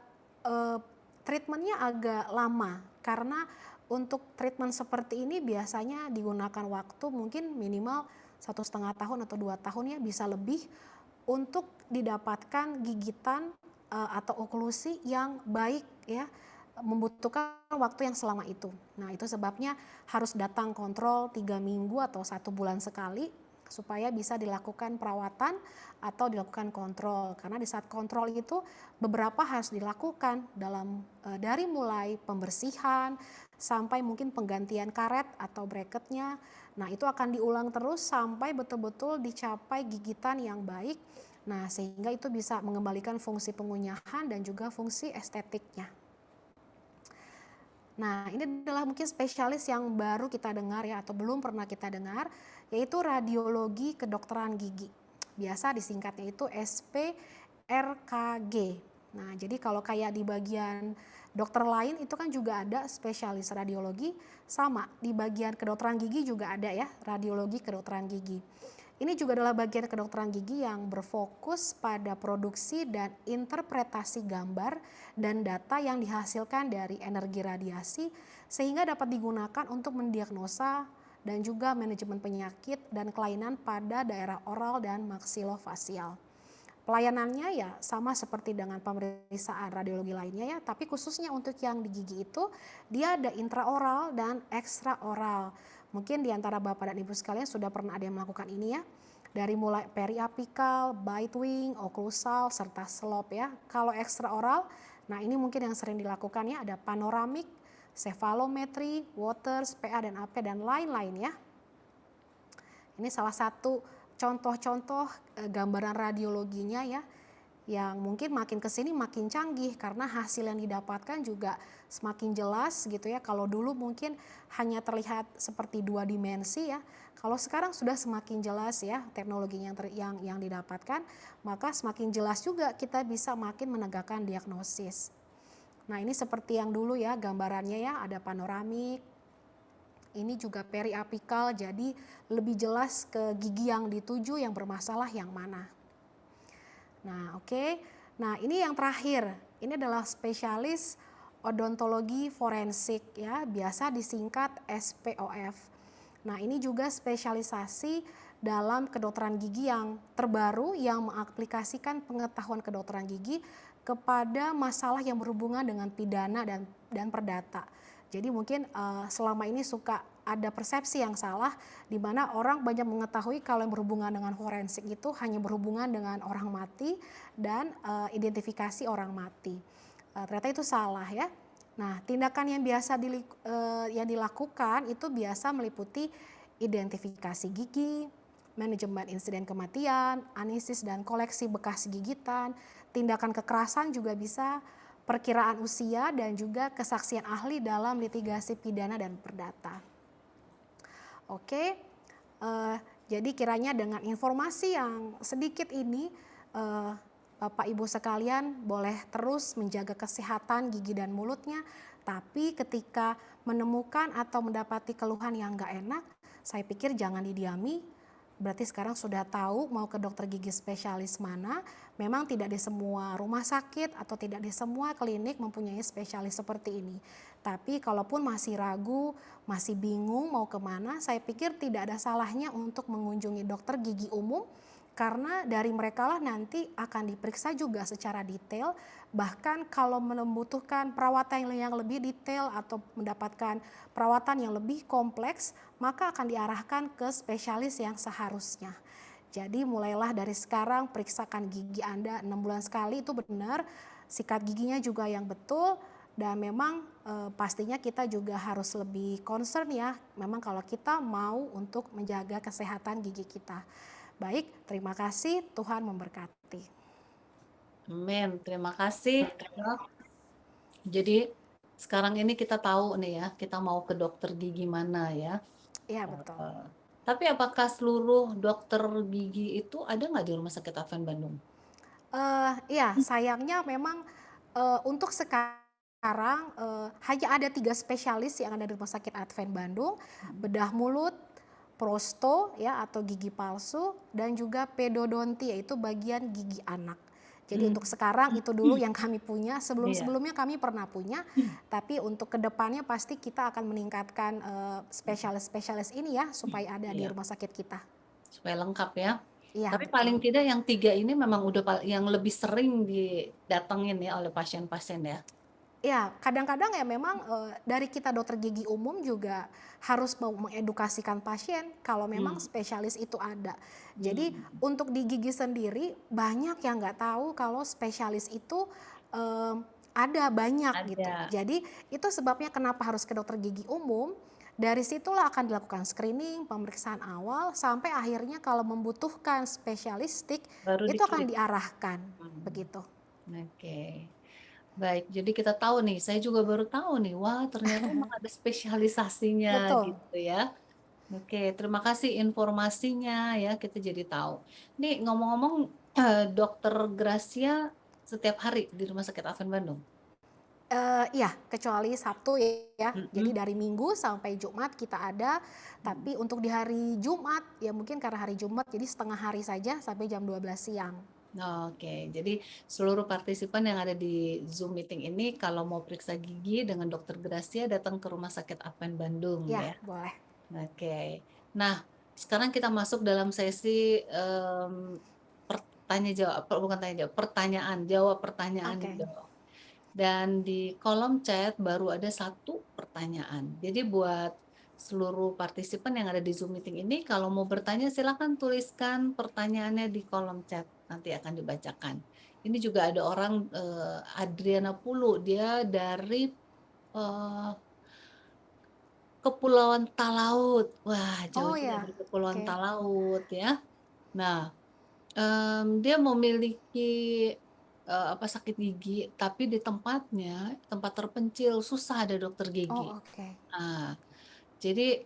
[SPEAKER 3] treatmentnya agak lama karena untuk treatment seperti ini biasanya digunakan waktu mungkin minimal 1,5 tahun atau 2 tahun ya, bisa lebih untuk didapatkan gigitan atau oklusi yang baik ya, membutuhkan waktu yang selama itu. Nah, itu sebabnya harus datang kontrol 3 minggu atau 1 bulan sekali supaya bisa dilakukan perawatan atau dilakukan kontrol. Karena di saat kontrol itu beberapa harus dilakukan dalam dari mulai pembersihan sampai mungkin penggantian karet atau bracketnya. Nah, itu akan diulang terus sampai betul-betul dicapai gigitan yang baik. Nah, sehingga itu bisa mengembalikan fungsi pengunyahan dan juga fungsi estetiknya. Nah, ini adalah mungkin spesialis yang baru kita dengar ya atau belum pernah kita dengar, yaitu radiologi kedokteran gigi. Biasa disingkatnya itu SPRKG. Nah, jadi kalau kayak di bagian dokter lain itu kan juga ada spesialis radiologi, sama di bagian kedokteran gigi juga ada ya, radiologi kedokteran gigi. Ini juga adalah bagian kedokteran gigi yang berfokus pada produksi dan interpretasi gambar dan data yang dihasilkan dari energi radiasi sehingga dapat digunakan untuk mendiagnosa dan juga manajemen penyakit dan kelainan pada daerah oral dan maksilofasial. Pelayanannya ya sama seperti dengan pemeriksaan radiologi lainnya ya, tapi khususnya untuk yang di gigi itu dia ada intraoral dan ekstraoral. Mungkin di antara Bapak dan Ibu sekalian sudah pernah ada yang melakukan ini ya. Dari mulai periapikal, bite wing, oklusal, serta slope ya. Kalau ekstraoral, nah ini mungkin yang sering dilakukan ya, ada panoramik, cephalometry, Waters, PA dan AP dan lain-lain ya. Ini salah satu contoh-contoh gambaran radiologinya ya, yang mungkin makin kesini makin canggih karena hasil yang didapatkan juga semakin jelas gitu ya. Kalau dulu mungkin hanya terlihat seperti 2 dimensi ya, kalau sekarang sudah semakin jelas ya teknologinya yang didapatkan, maka semakin jelas juga kita bisa makin menegakkan diagnosis. Nah, ini seperti yang dulu ya gambarannya ya, ada panoramik, ini juga periapikal, jadi lebih jelas ke gigi yang dituju yang bermasalah yang mana. Nah, oke. Nah, ini yang terakhir. Ini adalah spesialis odontologi forensik ya, biasa disingkat SPOF. Nah, ini juga spesialisasi dalam kedokteran gigi yang terbaru yang mengaplikasikan pengetahuan kedokteran gigi kepada masalah yang berhubungan dengan pidana dan perdata. Jadi mungkin selama ini suka ada persepsi yang salah di mana orang banyak mengetahui kalau yang berhubungan dengan forensik itu hanya berhubungan dengan orang mati dan identifikasi orang mati. Ternyata itu salah ya. Nah, tindakan yang biasa yang dilakukan itu biasa meliputi identifikasi gigi, manajemen insiden kematian, analisis dan koleksi bekas gigitan, tindakan kekerasan juga bisa, perkiraan usia dan juga kesaksian ahli dalam litigasi pidana dan perdata. Oke, jadi kiranya dengan informasi yang sedikit ini Bapak Ibu sekalian boleh terus menjaga kesehatan gigi dan mulutnya, tapi ketika menemukan atau mendapati keluhan yang nggak enak, saya pikir jangan didiami. Berarti sekarang sudah tahu mau ke dokter gigi spesialis mana. Memang tidak di semua rumah sakit atau tidak di semua klinik mempunyai spesialis seperti ini. Tapi kalaupun masih ragu, masih bingung mau kemana, saya pikir tidak ada salahnya untuk mengunjungi dokter gigi umum karena dari merekalah nanti akan diperiksa juga secara detail, bahkan kalau membutuhkan perawatan yang lebih detail atau mendapatkan perawatan yang lebih kompleks, maka akan diarahkan ke spesialis yang seharusnya. Jadi mulailah dari sekarang periksakan gigi Anda 6 bulan sekali itu benar, sikat giginya juga yang betul, dan memang pastinya kita juga harus lebih concern ya, memang kalau kita mau untuk menjaga kesehatan gigi kita. Baik, terima kasih, Tuhan memberkati.
[SPEAKER 1] Amin. Terima kasih, Dok. Jadi sekarang ini kita tahu nih ya, kita mau ke dokter gigi mana ya.
[SPEAKER 3] Iya betul.
[SPEAKER 1] Tapi apakah seluruh dokter gigi itu ada nggak di Rumah Sakit Advent Bandung?
[SPEAKER 3] Iya, sayangnya memang untuk sekarang hanya ada 3 spesialis yang ada di Rumah Sakit Advent Bandung, bedah mulut, prosto ya atau gigi palsu, dan juga pedodonti yaitu bagian gigi anak. Jadi untuk sekarang itu dulu yang kami punya,
[SPEAKER 1] Iya.
[SPEAKER 3] sebelum-sebelumnya kami pernah punya, tapi untuk kedepannya pasti kita akan meningkatkan spesialis-spesialis ini ya supaya ada di
[SPEAKER 1] Iya.
[SPEAKER 3] rumah sakit kita.
[SPEAKER 1] Supaya lengkap ya.
[SPEAKER 3] Iya
[SPEAKER 1] Tapi
[SPEAKER 3] betul.
[SPEAKER 1] paling tidak yang 3 ini memang udah yang lebih sering didatengin ya oleh pasien-pasien ya?
[SPEAKER 3] Ya, kadang-kadang ya memang dari kita dokter gigi umum juga harus mau mengedukasikan pasien kalau memang
[SPEAKER 1] Hmm.
[SPEAKER 3] spesialis itu ada. Jadi
[SPEAKER 1] Hmm.
[SPEAKER 3] untuk di gigi sendiri banyak yang nggak tahu kalau spesialis itu ada banyak gitu.
[SPEAKER 1] Ada.
[SPEAKER 3] Jadi itu sebabnya kenapa harus ke dokter gigi umum. Dari situlah akan dilakukan screening, pemeriksaan awal, sampai akhirnya kalau membutuhkan spesialistik
[SPEAKER 1] Baru
[SPEAKER 3] itu akan
[SPEAKER 1] dikirim.
[SPEAKER 3] diarahkan
[SPEAKER 1] Hmm.
[SPEAKER 3] begitu.
[SPEAKER 1] Oke. Baik, jadi kita tahu nih, saya juga baru tahu nih, wah ternyata emang ada spesialisasinya
[SPEAKER 3] Betul.
[SPEAKER 1] gitu ya. Oke, terima kasih informasinya ya, kita jadi tahu. Nih ngomong-ngomong, Dokter Gracia setiap hari di Rumah Sakit Advent Bandung?
[SPEAKER 3] Iya, kecuali Sabtu ya. Jadi
[SPEAKER 1] Mhm.
[SPEAKER 3] dari Minggu sampai Jumat kita ada, tapi untuk di hari Jumat, ya mungkin karena hari Jumat jadi setengah hari saja sampai jam 12 siang.
[SPEAKER 1] Oke, jadi seluruh partisipan yang ada di Zoom meeting ini kalau mau periksa gigi dengan Dokter Gracia datang ke Rumah Sakit Advent Bandung
[SPEAKER 3] Ya,
[SPEAKER 1] ya.
[SPEAKER 3] boleh.
[SPEAKER 1] Oke. Nah, sekarang kita masuk dalam sesi, tanya jawab, bukan tanya jawab, pertanyaan, jawab pertanyaan nih,
[SPEAKER 3] Oke.
[SPEAKER 1] Dok. Dan di kolom chat baru ada 1 pertanyaan. Jadi buat seluruh partisipan yang ada di Zoom meeting ini, kalau mau bertanya silakan tuliskan pertanyaannya di kolom chat, nanti akan dibacakan. Ini juga ada orang, Adriana Pulu, dia dari, eee, Kepulauan Talaut. Wah,
[SPEAKER 3] Oh
[SPEAKER 1] jauh-jauh
[SPEAKER 3] ya,
[SPEAKER 1] dari Kepulauan
[SPEAKER 3] oke.
[SPEAKER 1] Talaut ya. Nah, dia memiliki, apa, sakit gigi, tapi di tempatnya, tempat terpencil, susah ada dokter gigi.
[SPEAKER 3] Oh oke.
[SPEAKER 1] Nah, jadi,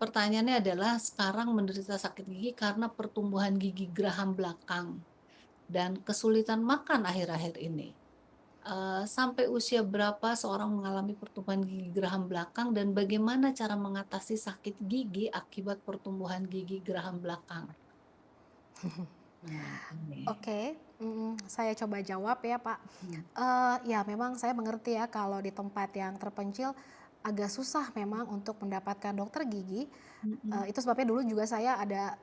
[SPEAKER 1] pertanyaannya adalah sekarang menderita sakit gigi karena pertumbuhan gigi geraham belakang dan kesulitan makan akhir-akhir ini. Sampai usia berapa seorang mengalami pertumbuhan gigi geraham belakang dan bagaimana cara mengatasi sakit gigi akibat pertumbuhan gigi geraham belakang? Nah, ini.
[SPEAKER 3] Oke, saya coba jawab ya Pak.
[SPEAKER 1] Mmm.
[SPEAKER 3] Ya memang saya mengerti ya kalau di tempat yang terpencil agak susah memang untuk mendapatkan dokter gigi.
[SPEAKER 1] Mhm.
[SPEAKER 3] Itu sebabnya dulu juga saya ada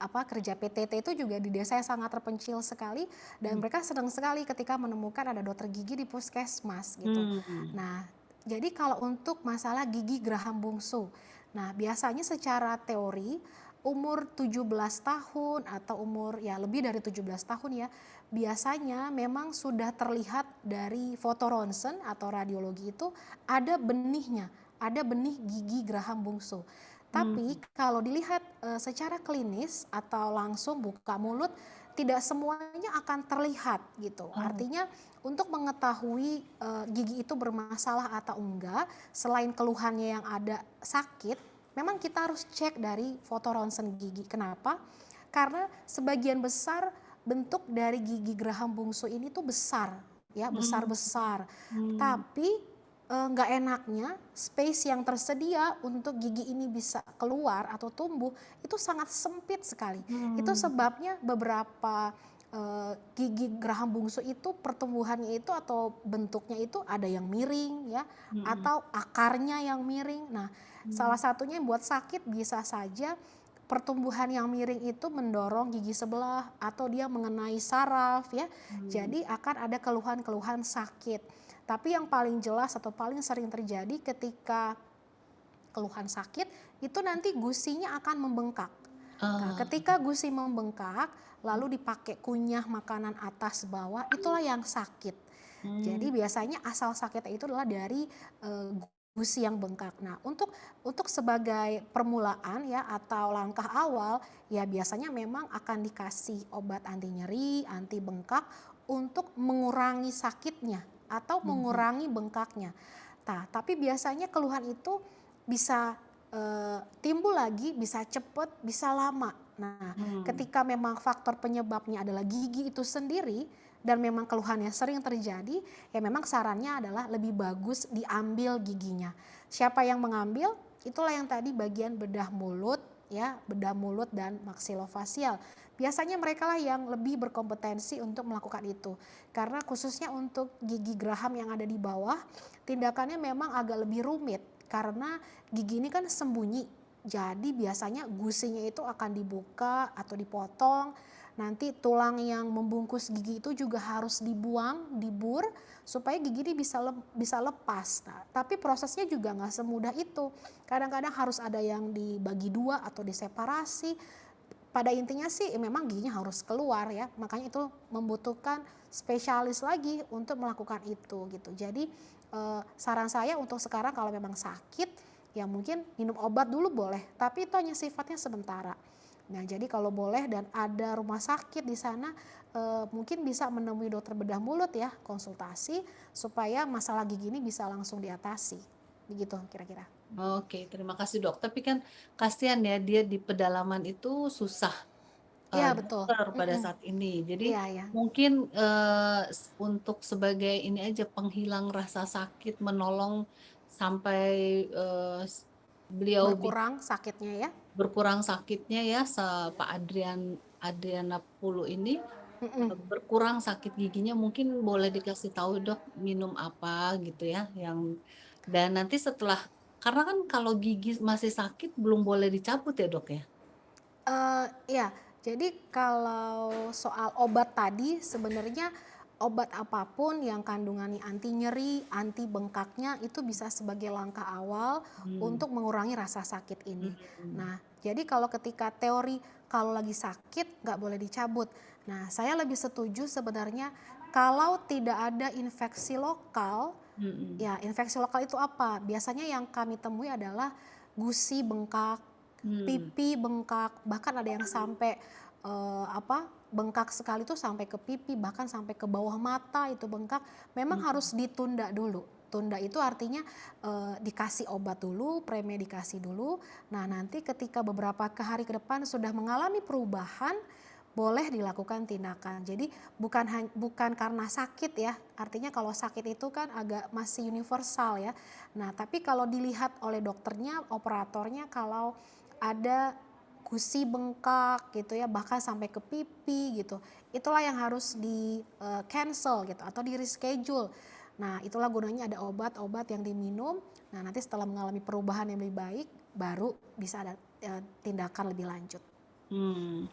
[SPEAKER 3] kerja PTT itu juga di desa yang sangat terpencil sekali dan
[SPEAKER 1] Mmm.
[SPEAKER 3] mereka senang sekali ketika menemukan ada dokter gigi di puskesmas gitu.
[SPEAKER 1] Mmm.
[SPEAKER 3] Nah, jadi kalau untuk masalah gigi geraham bungsu, nah biasanya secara teori umur 17 tahun atau umur ya lebih dari 17 tahun ya, biasanya memang sudah terlihat dari foto ronsen atau radiologi itu ada benihnya, ada benih gigi geraham bungsu. Tapi
[SPEAKER 1] Mmm.
[SPEAKER 3] kalau dilihat secara klinis atau langsung buka mulut, tidak semuanya akan terlihat gitu.
[SPEAKER 1] Oh.
[SPEAKER 3] Artinya untuk mengetahui gigi itu bermasalah atau enggak, selain keluhannya yang ada sakit, memang kita harus cek dari foto ronsen gigi. Kenapa? Karena sebagian besar bentuk dari gigi geraham bungsu ini tuh besar, ya
[SPEAKER 1] Mmm.
[SPEAKER 3] besar-besar.
[SPEAKER 1] Mmm.
[SPEAKER 3] Tapi nggak enaknya space yang tersedia untuk gigi ini bisa keluar atau tumbuh itu sangat sempit sekali. Itu
[SPEAKER 1] Mmm.
[SPEAKER 3] sebabnya beberapa gigi geraham bungsu itu pertumbuhannya itu atau bentuknya itu ada yang miring ya,
[SPEAKER 1] Mhm.
[SPEAKER 3] atau akarnya yang miring. Nah,
[SPEAKER 1] Mmm.
[SPEAKER 3] salah satunya yang buat sakit bisa saja pertumbuhan yang miring itu mendorong gigi sebelah atau dia mengenai saraf ya.
[SPEAKER 1] Hmm.
[SPEAKER 3] Jadi akan ada keluhan-keluhan sakit. Tapi yang paling jelas atau paling sering terjadi ketika keluhan sakit itu nanti gusinya akan membengkak. Nah,
[SPEAKER 1] Ah,
[SPEAKER 3] ketika gusi membengkak lalu dipakai kunyah makanan atas bawah itulah yang sakit.
[SPEAKER 1] hmm,
[SPEAKER 3] Jadi biasanya asal sakitnya itu adalah dari gusi yang bengkak. Nah, untuk sebagai permulaan ya atau langkah awal ya biasanya memang akan dikasih obat anti nyeri, anti bengkak untuk mengurangi sakitnya atau
[SPEAKER 1] mhm,
[SPEAKER 3] mengurangi bengkaknya. Nah, tapi biasanya keluhan itu bisa timbul lagi, bisa cepet, bisa lama. Nah,
[SPEAKER 1] hmm,
[SPEAKER 3] ketika memang faktor penyebabnya adalah gigi itu sendiri dan memang keluhannya sering terjadi, ya memang sarannya adalah lebih bagus diambil giginya. Siapa yang mengambil? Itulah yang tadi bagian bedah mulut ya, bedah mulut dan maksilofasial. Biasanya mereka lah yang lebih berkompetensi untuk melakukan itu. Karena khususnya untuk gigi geraham yang ada di bawah, tindakannya memang agak lebih rumit karena gigi ini kan sembunyi. Jadi biasanya gusinya itu akan dibuka atau dipotong. Nanti tulang yang membungkus gigi itu juga harus dibuang, dibur supaya gigi ini bisa lepas. Nah, tapi prosesnya juga nggak semudah itu. Kadang-kadang harus ada yang dibagi dua atau diseparasi. Pada intinya sih memang giginya harus keluar ya. Makanya itu membutuhkan spesialis lagi untuk melakukan itu gitu. Jadi saran saya untuk sekarang kalau memang sakit ya mungkin minum obat dulu boleh, tapi itu hanya sifatnya sementara. Nah, jadi kalau boleh dan ada rumah sakit di sana mungkin bisa menemui dokter bedah mulut ya, konsultasi supaya masalah gigi ini bisa langsung diatasi. Begitu kira-kira.
[SPEAKER 1] oke, terima kasih Dok. Tapi kan kasihan ya dia di pedalaman itu susah
[SPEAKER 3] Iya betul.
[SPEAKER 1] dokter pada
[SPEAKER 3] Mm-mm.
[SPEAKER 1] saat ini. Jadi
[SPEAKER 3] Iya ya.
[SPEAKER 1] mungkin untuk sebagai ini aja penghilang rasa sakit, menolong sampai beliau
[SPEAKER 3] Berkurang sakitnya ya.
[SPEAKER 1] berkurang sakitnya ya, Pak Adriana Pulu ini
[SPEAKER 3] Mm-mm.
[SPEAKER 1] berkurang sakit giginya mungkin boleh dikasih tahu Dok minum apa gitu ya yang dan nanti setelah karena kan kalau gigi masih sakit belum boleh dicabut ya Dok ya?
[SPEAKER 3] Ya, jadi kalau soal obat tadi sebenarnya obat apapun yang kandungannya anti nyeri, anti bengkaknya itu bisa sebagai langkah awal
[SPEAKER 1] Hmm.
[SPEAKER 3] untuk mengurangi rasa sakit ini.
[SPEAKER 1] Hmm.
[SPEAKER 3] Nah, jadi kalau ketika teori kalau lagi sakit nggak boleh dicabut. Nah, saya lebih setuju sebenarnya kalau tidak ada infeksi lokal.
[SPEAKER 1] Hmm.
[SPEAKER 3] Ya, infeksi lokal itu apa? Biasanya yang kami temui adalah gusi bengkak,
[SPEAKER 1] Hmm.
[SPEAKER 3] pipi bengkak, bahkan ada yang sampai bengkak sekali itu sampai ke pipi, bahkan sampai ke bawah mata itu bengkak. Memang
[SPEAKER 1] Hmm.
[SPEAKER 3] harus ditunda dulu. Tunda itu artinya dikasih obat dulu, premedikasi dulu. Nah, nanti ketika beberapa hari ke depan sudah mengalami perubahan, boleh dilakukan tindakan. Jadi bukan karena sakit ya. Artinya kalau sakit itu kan agak masih universal ya. Nah, tapi kalau dilihat oleh dokternya, operatornya kalau ada gusi bengkak gitu ya, bahkan sampai ke pipi gitu. Itulah yang harus di cancel gitu atau di reschedule. Nah, itulah gunanya ada obat-obat yang diminum. Nah, nanti setelah mengalami perubahan yang lebih baik, baru bisa ada tindakan lebih lanjut.
[SPEAKER 1] Hmm.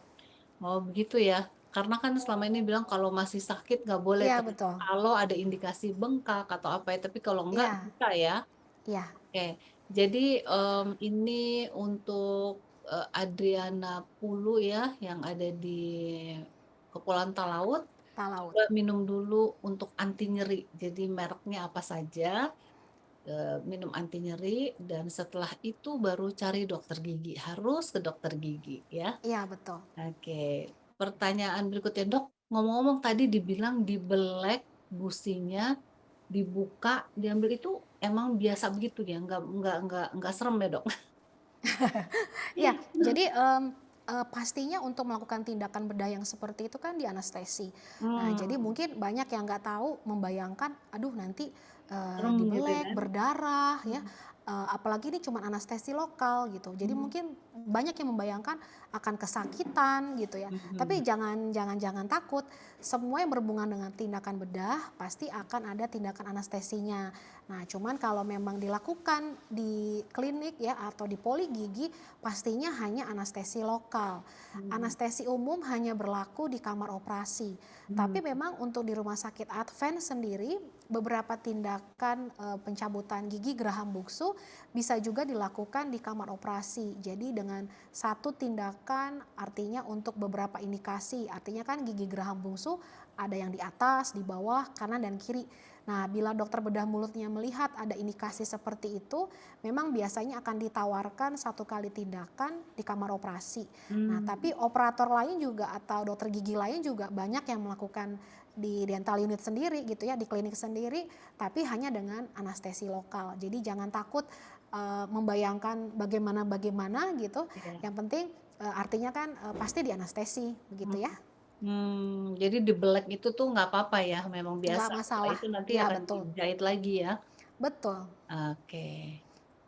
[SPEAKER 1] Oh begitu ya. Karena kan selama ini bilang kalau masih sakit nggak boleh,
[SPEAKER 3] Iya,
[SPEAKER 1] tapi
[SPEAKER 3] betul.
[SPEAKER 1] kalau ada indikasi bengkak atau apa ya, tapi kalau enggak
[SPEAKER 3] Iya,
[SPEAKER 1] bisa ya.
[SPEAKER 3] iya.
[SPEAKER 1] Oke, jadi ini untuk Adriana Pulu ya yang ada di Kepulauan Talaut.
[SPEAKER 3] Talaut.
[SPEAKER 1] Coba minum dulu untuk anti nyeri. Jadi mereknya apa saja, minum anti nyeri dan setelah itu baru cari dokter gigi. Harus ke dokter gigi ya.
[SPEAKER 3] Iya, betul.
[SPEAKER 1] Oke, pertanyaan berikutnya dok, ngomong-ngomong tadi dibilang dibelek businya, dibuka, diambil itu emang biasa begitu ya? Nggak serem ya dok?
[SPEAKER 3] Ya, jadi pastinya untuk melakukan tindakan bedah yang seperti itu kan dianestesi. Nah, jadi
[SPEAKER 1] Hmm,
[SPEAKER 3] mungkin banyak yang nggak tahu membayangkan, aduh nanti
[SPEAKER 1] serem gitu
[SPEAKER 3] dibelek,
[SPEAKER 1] kan?
[SPEAKER 3] berdarah ya.
[SPEAKER 1] Hmm.
[SPEAKER 3] Apalagi ini cuma anestesi lokal gitu. Jadi
[SPEAKER 1] Hmm.
[SPEAKER 3] mungkin banyak yang membayangkan akan kesakitan gitu ya. Tapi
[SPEAKER 1] Mhm.
[SPEAKER 3] jangan takut. Semua yang berhubungan dengan tindakan bedah pasti akan ada tindakan anestesinya. Nah, cuman kalau memang dilakukan di klinik ya atau di poli gigi pastinya hanya anestesi lokal.
[SPEAKER 1] Mhm.
[SPEAKER 3] Anestesi umum hanya berlaku di kamar operasi. Tapi
[SPEAKER 1] Mhm.
[SPEAKER 3] memang untuk di rumah sakit Advent sendiri beberapa tindakan pencabutan gigi geraham bungsu bisa juga dilakukan di kamar operasi. Jadi dengan satu tindakan artinya untuk beberapa indikasi. Artinya kan gigi geraham bungsu ada yang di atas, di bawah, kanan dan kiri. Nah, bila dokter bedah mulutnya melihat ada indikasi seperti itu, memang biasanya akan ditawarkan satu kali tindakan di kamar operasi. Nah,
[SPEAKER 1] Mmm.
[SPEAKER 3] tapi operator lain juga atau dokter gigi lain juga banyak yang melakukan di dental unit sendiri gitu ya, di klinik sendiri, tapi hanya dengan anestesi lokal. Jadi jangan takut membayangkan bagaimana gitu,
[SPEAKER 1] Iya.
[SPEAKER 3] yang penting artinya kan pasti dianestesi begitu ya,
[SPEAKER 1] Jadi dibelek itu tuh nggak apa-apa ya, memang
[SPEAKER 3] nggak
[SPEAKER 1] biasa, setelah
[SPEAKER 3] masalah.
[SPEAKER 1] itu nanti
[SPEAKER 3] Ya
[SPEAKER 1] akan
[SPEAKER 3] betul,
[SPEAKER 1] dijahit lagi ya?
[SPEAKER 3] betul.
[SPEAKER 1] Oke.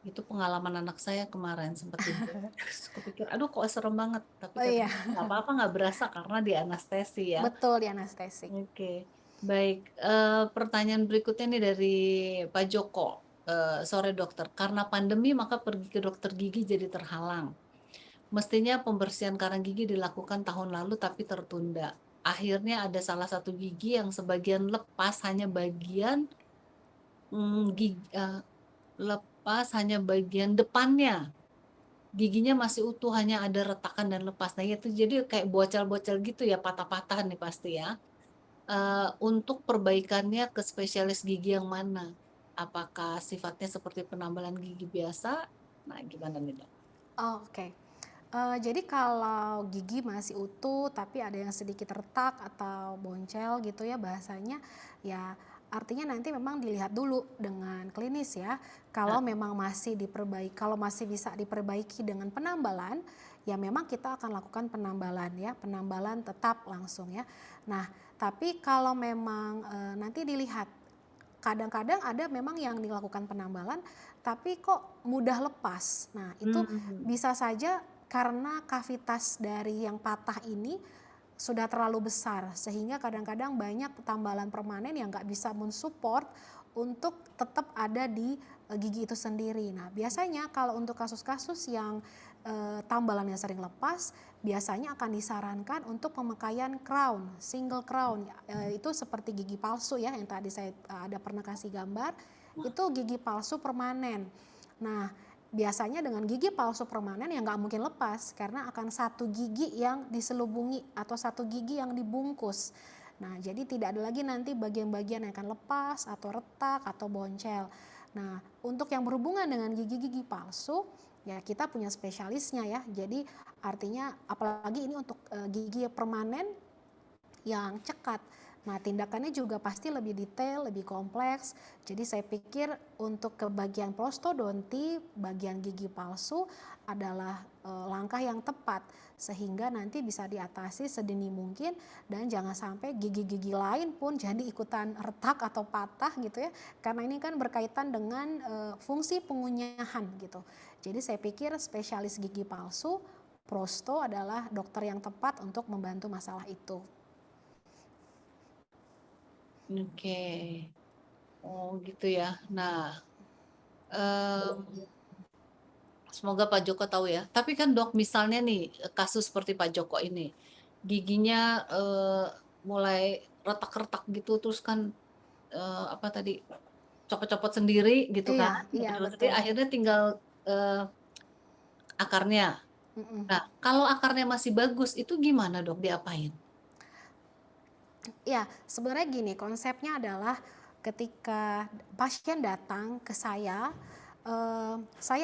[SPEAKER 1] Itu pengalaman anak saya kemarin sempat dijahit, terus kupikir, "Aduh kok serem banget," tapi
[SPEAKER 3] Oh iya,
[SPEAKER 1] katanya nggak apa-apa, nggak berasa karena dianestesi ya.
[SPEAKER 3] betul dianestesi.
[SPEAKER 1] Oke, baik, pertanyaan berikutnya nih dari Pak Joko, "Sore dokter, karena pandemi maka pergi ke dokter gigi jadi terhalang. Mestinya pembersihan karang gigi dilakukan tahun lalu tapi tertunda. Akhirnya ada salah satu gigi yang sebagian lepas hanya bagian, mmm, gig eee, lepas hanya bagian depannya. Giginya masih utuh, hanya ada retakan dan lepas." Nah itu jadi kayak bocel-bocel gitu ya, patah-patah nih pasti ya? Untuk perbaikannya ke spesialis gigi yang mana? Apakah sifatnya seperti penambalan gigi biasa? Nah, gimana nih, Dok?
[SPEAKER 3] Oh, oke. Jadi kalau gigi masih utuh tapi ada yang sedikit retak atau boncel gitu ya bahasanya, ya artinya nanti memang dilihat dulu dengan klinis ya. Kalau
[SPEAKER 1] Heeh.
[SPEAKER 3] memang masih kalau masih bisa diperbaiki dengan penambalan, ya memang kita akan lakukan penambalan ya, penambalan tetap langsung ya. Nah, tapi kalau memang nanti dilihat kadang-kadang ada memang yang dilakukan penambalan, tapi kok mudah lepas. Nah, itu
[SPEAKER 1] Mmm.
[SPEAKER 3] bisa saja karena kavitas dari yang patah ini sudah terlalu besar, sehingga kadang-kadang banyak tambalan permanen yang nggak bisa mensupport untuk tetap ada di gigi itu sendiri. Nah, biasanya kalau untuk kasus-kasus yang tambalannya sering lepas, biasanya akan disarankan untuk pemakaian crown, single crown. Itu seperti gigi palsu ya yang tadi saya ada pernah kasih gambar, itu gigi palsu permanen. Nah, biasanya dengan gigi palsu permanen yang nggak mungkin lepas karena akan satu gigi yang diselubungi atau satu gigi yang dibungkus. Nah, jadi tidak ada lagi nanti bagian-bagian yang akan lepas atau retak atau boncel. Nah, untuk yang berhubungan dengan gigi-gigi palsu, ya kita punya spesialisnya ya. Jadi artinya apalagi ini untuk gigi permanen yang cekat. Nah, tindakannya juga pasti lebih detail, lebih kompleks. Jadi saya pikir untuk ke bagian prostodonti, bagian gigi palsu adalah langkah yang tepat sehingga nanti bisa diatasi sedini mungkin dan jangan sampai gigi-gigi lain pun jadi ikutan retak atau patah gitu ya. Karena ini kan berkaitan dengan fungsi pengunyahan gitu. Jadi saya pikir spesialis gigi palsu, prosto adalah dokter yang tepat untuk membantu masalah itu.
[SPEAKER 1] Oke. Oh, gitu ya. Nah, mmm, semoga Pak Joko tahu ya. Tapi kan, Dok, misalnya nih, kasus seperti Pak Joko ini, giginya, mulai retak-retak gitu, terus kan, apa tadi, copot-copot sendiri gitu kan,
[SPEAKER 3] Iya, iya
[SPEAKER 1] copot-copot sendiri,
[SPEAKER 3] betul.
[SPEAKER 1] akhirnya tinggal, eee, akarnya.
[SPEAKER 3] Mhm.
[SPEAKER 1] Nah, kalau akarnya masih bagus, itu gimana, Dok, diapain?
[SPEAKER 3] Ya, sebenarnya gini, konsepnya adalah ketika pasien datang ke saya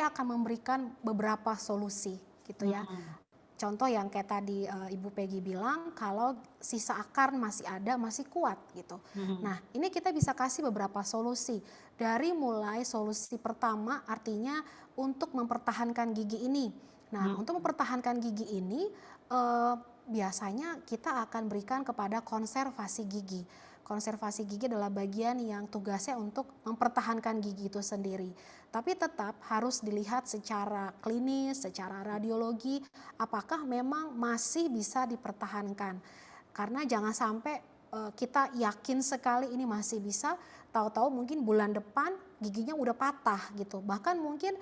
[SPEAKER 3] akan memberikan beberapa solusi gitu ya.
[SPEAKER 1] Mhm.
[SPEAKER 3] Contoh yang kayak tadi Ibu Peggy bilang, kalau sisa akar masih ada, masih kuat gitu.
[SPEAKER 1] Mhm.
[SPEAKER 3] Nah, ini kita bisa kasih beberapa solusi. Dari mulai solusi pertama, artinya untuk mempertahankan gigi ini. Nah,
[SPEAKER 1] Mhm.
[SPEAKER 3] untuk mempertahankan gigi ini, eh, biasanya kita akan berikan kepada konservasi gigi. konservasi gigi adalah bagian yang tugasnya untuk mempertahankan gigi itu sendiri. Tapi tetap harus dilihat secara klinis, secara radiologi, apakah memang masih bisa dipertahankan. Karena jangan sampai kita yakin sekali ini masih bisa, tahu-tahu mungkin bulan depan giginya udah patah gitu. Bahkan mungkin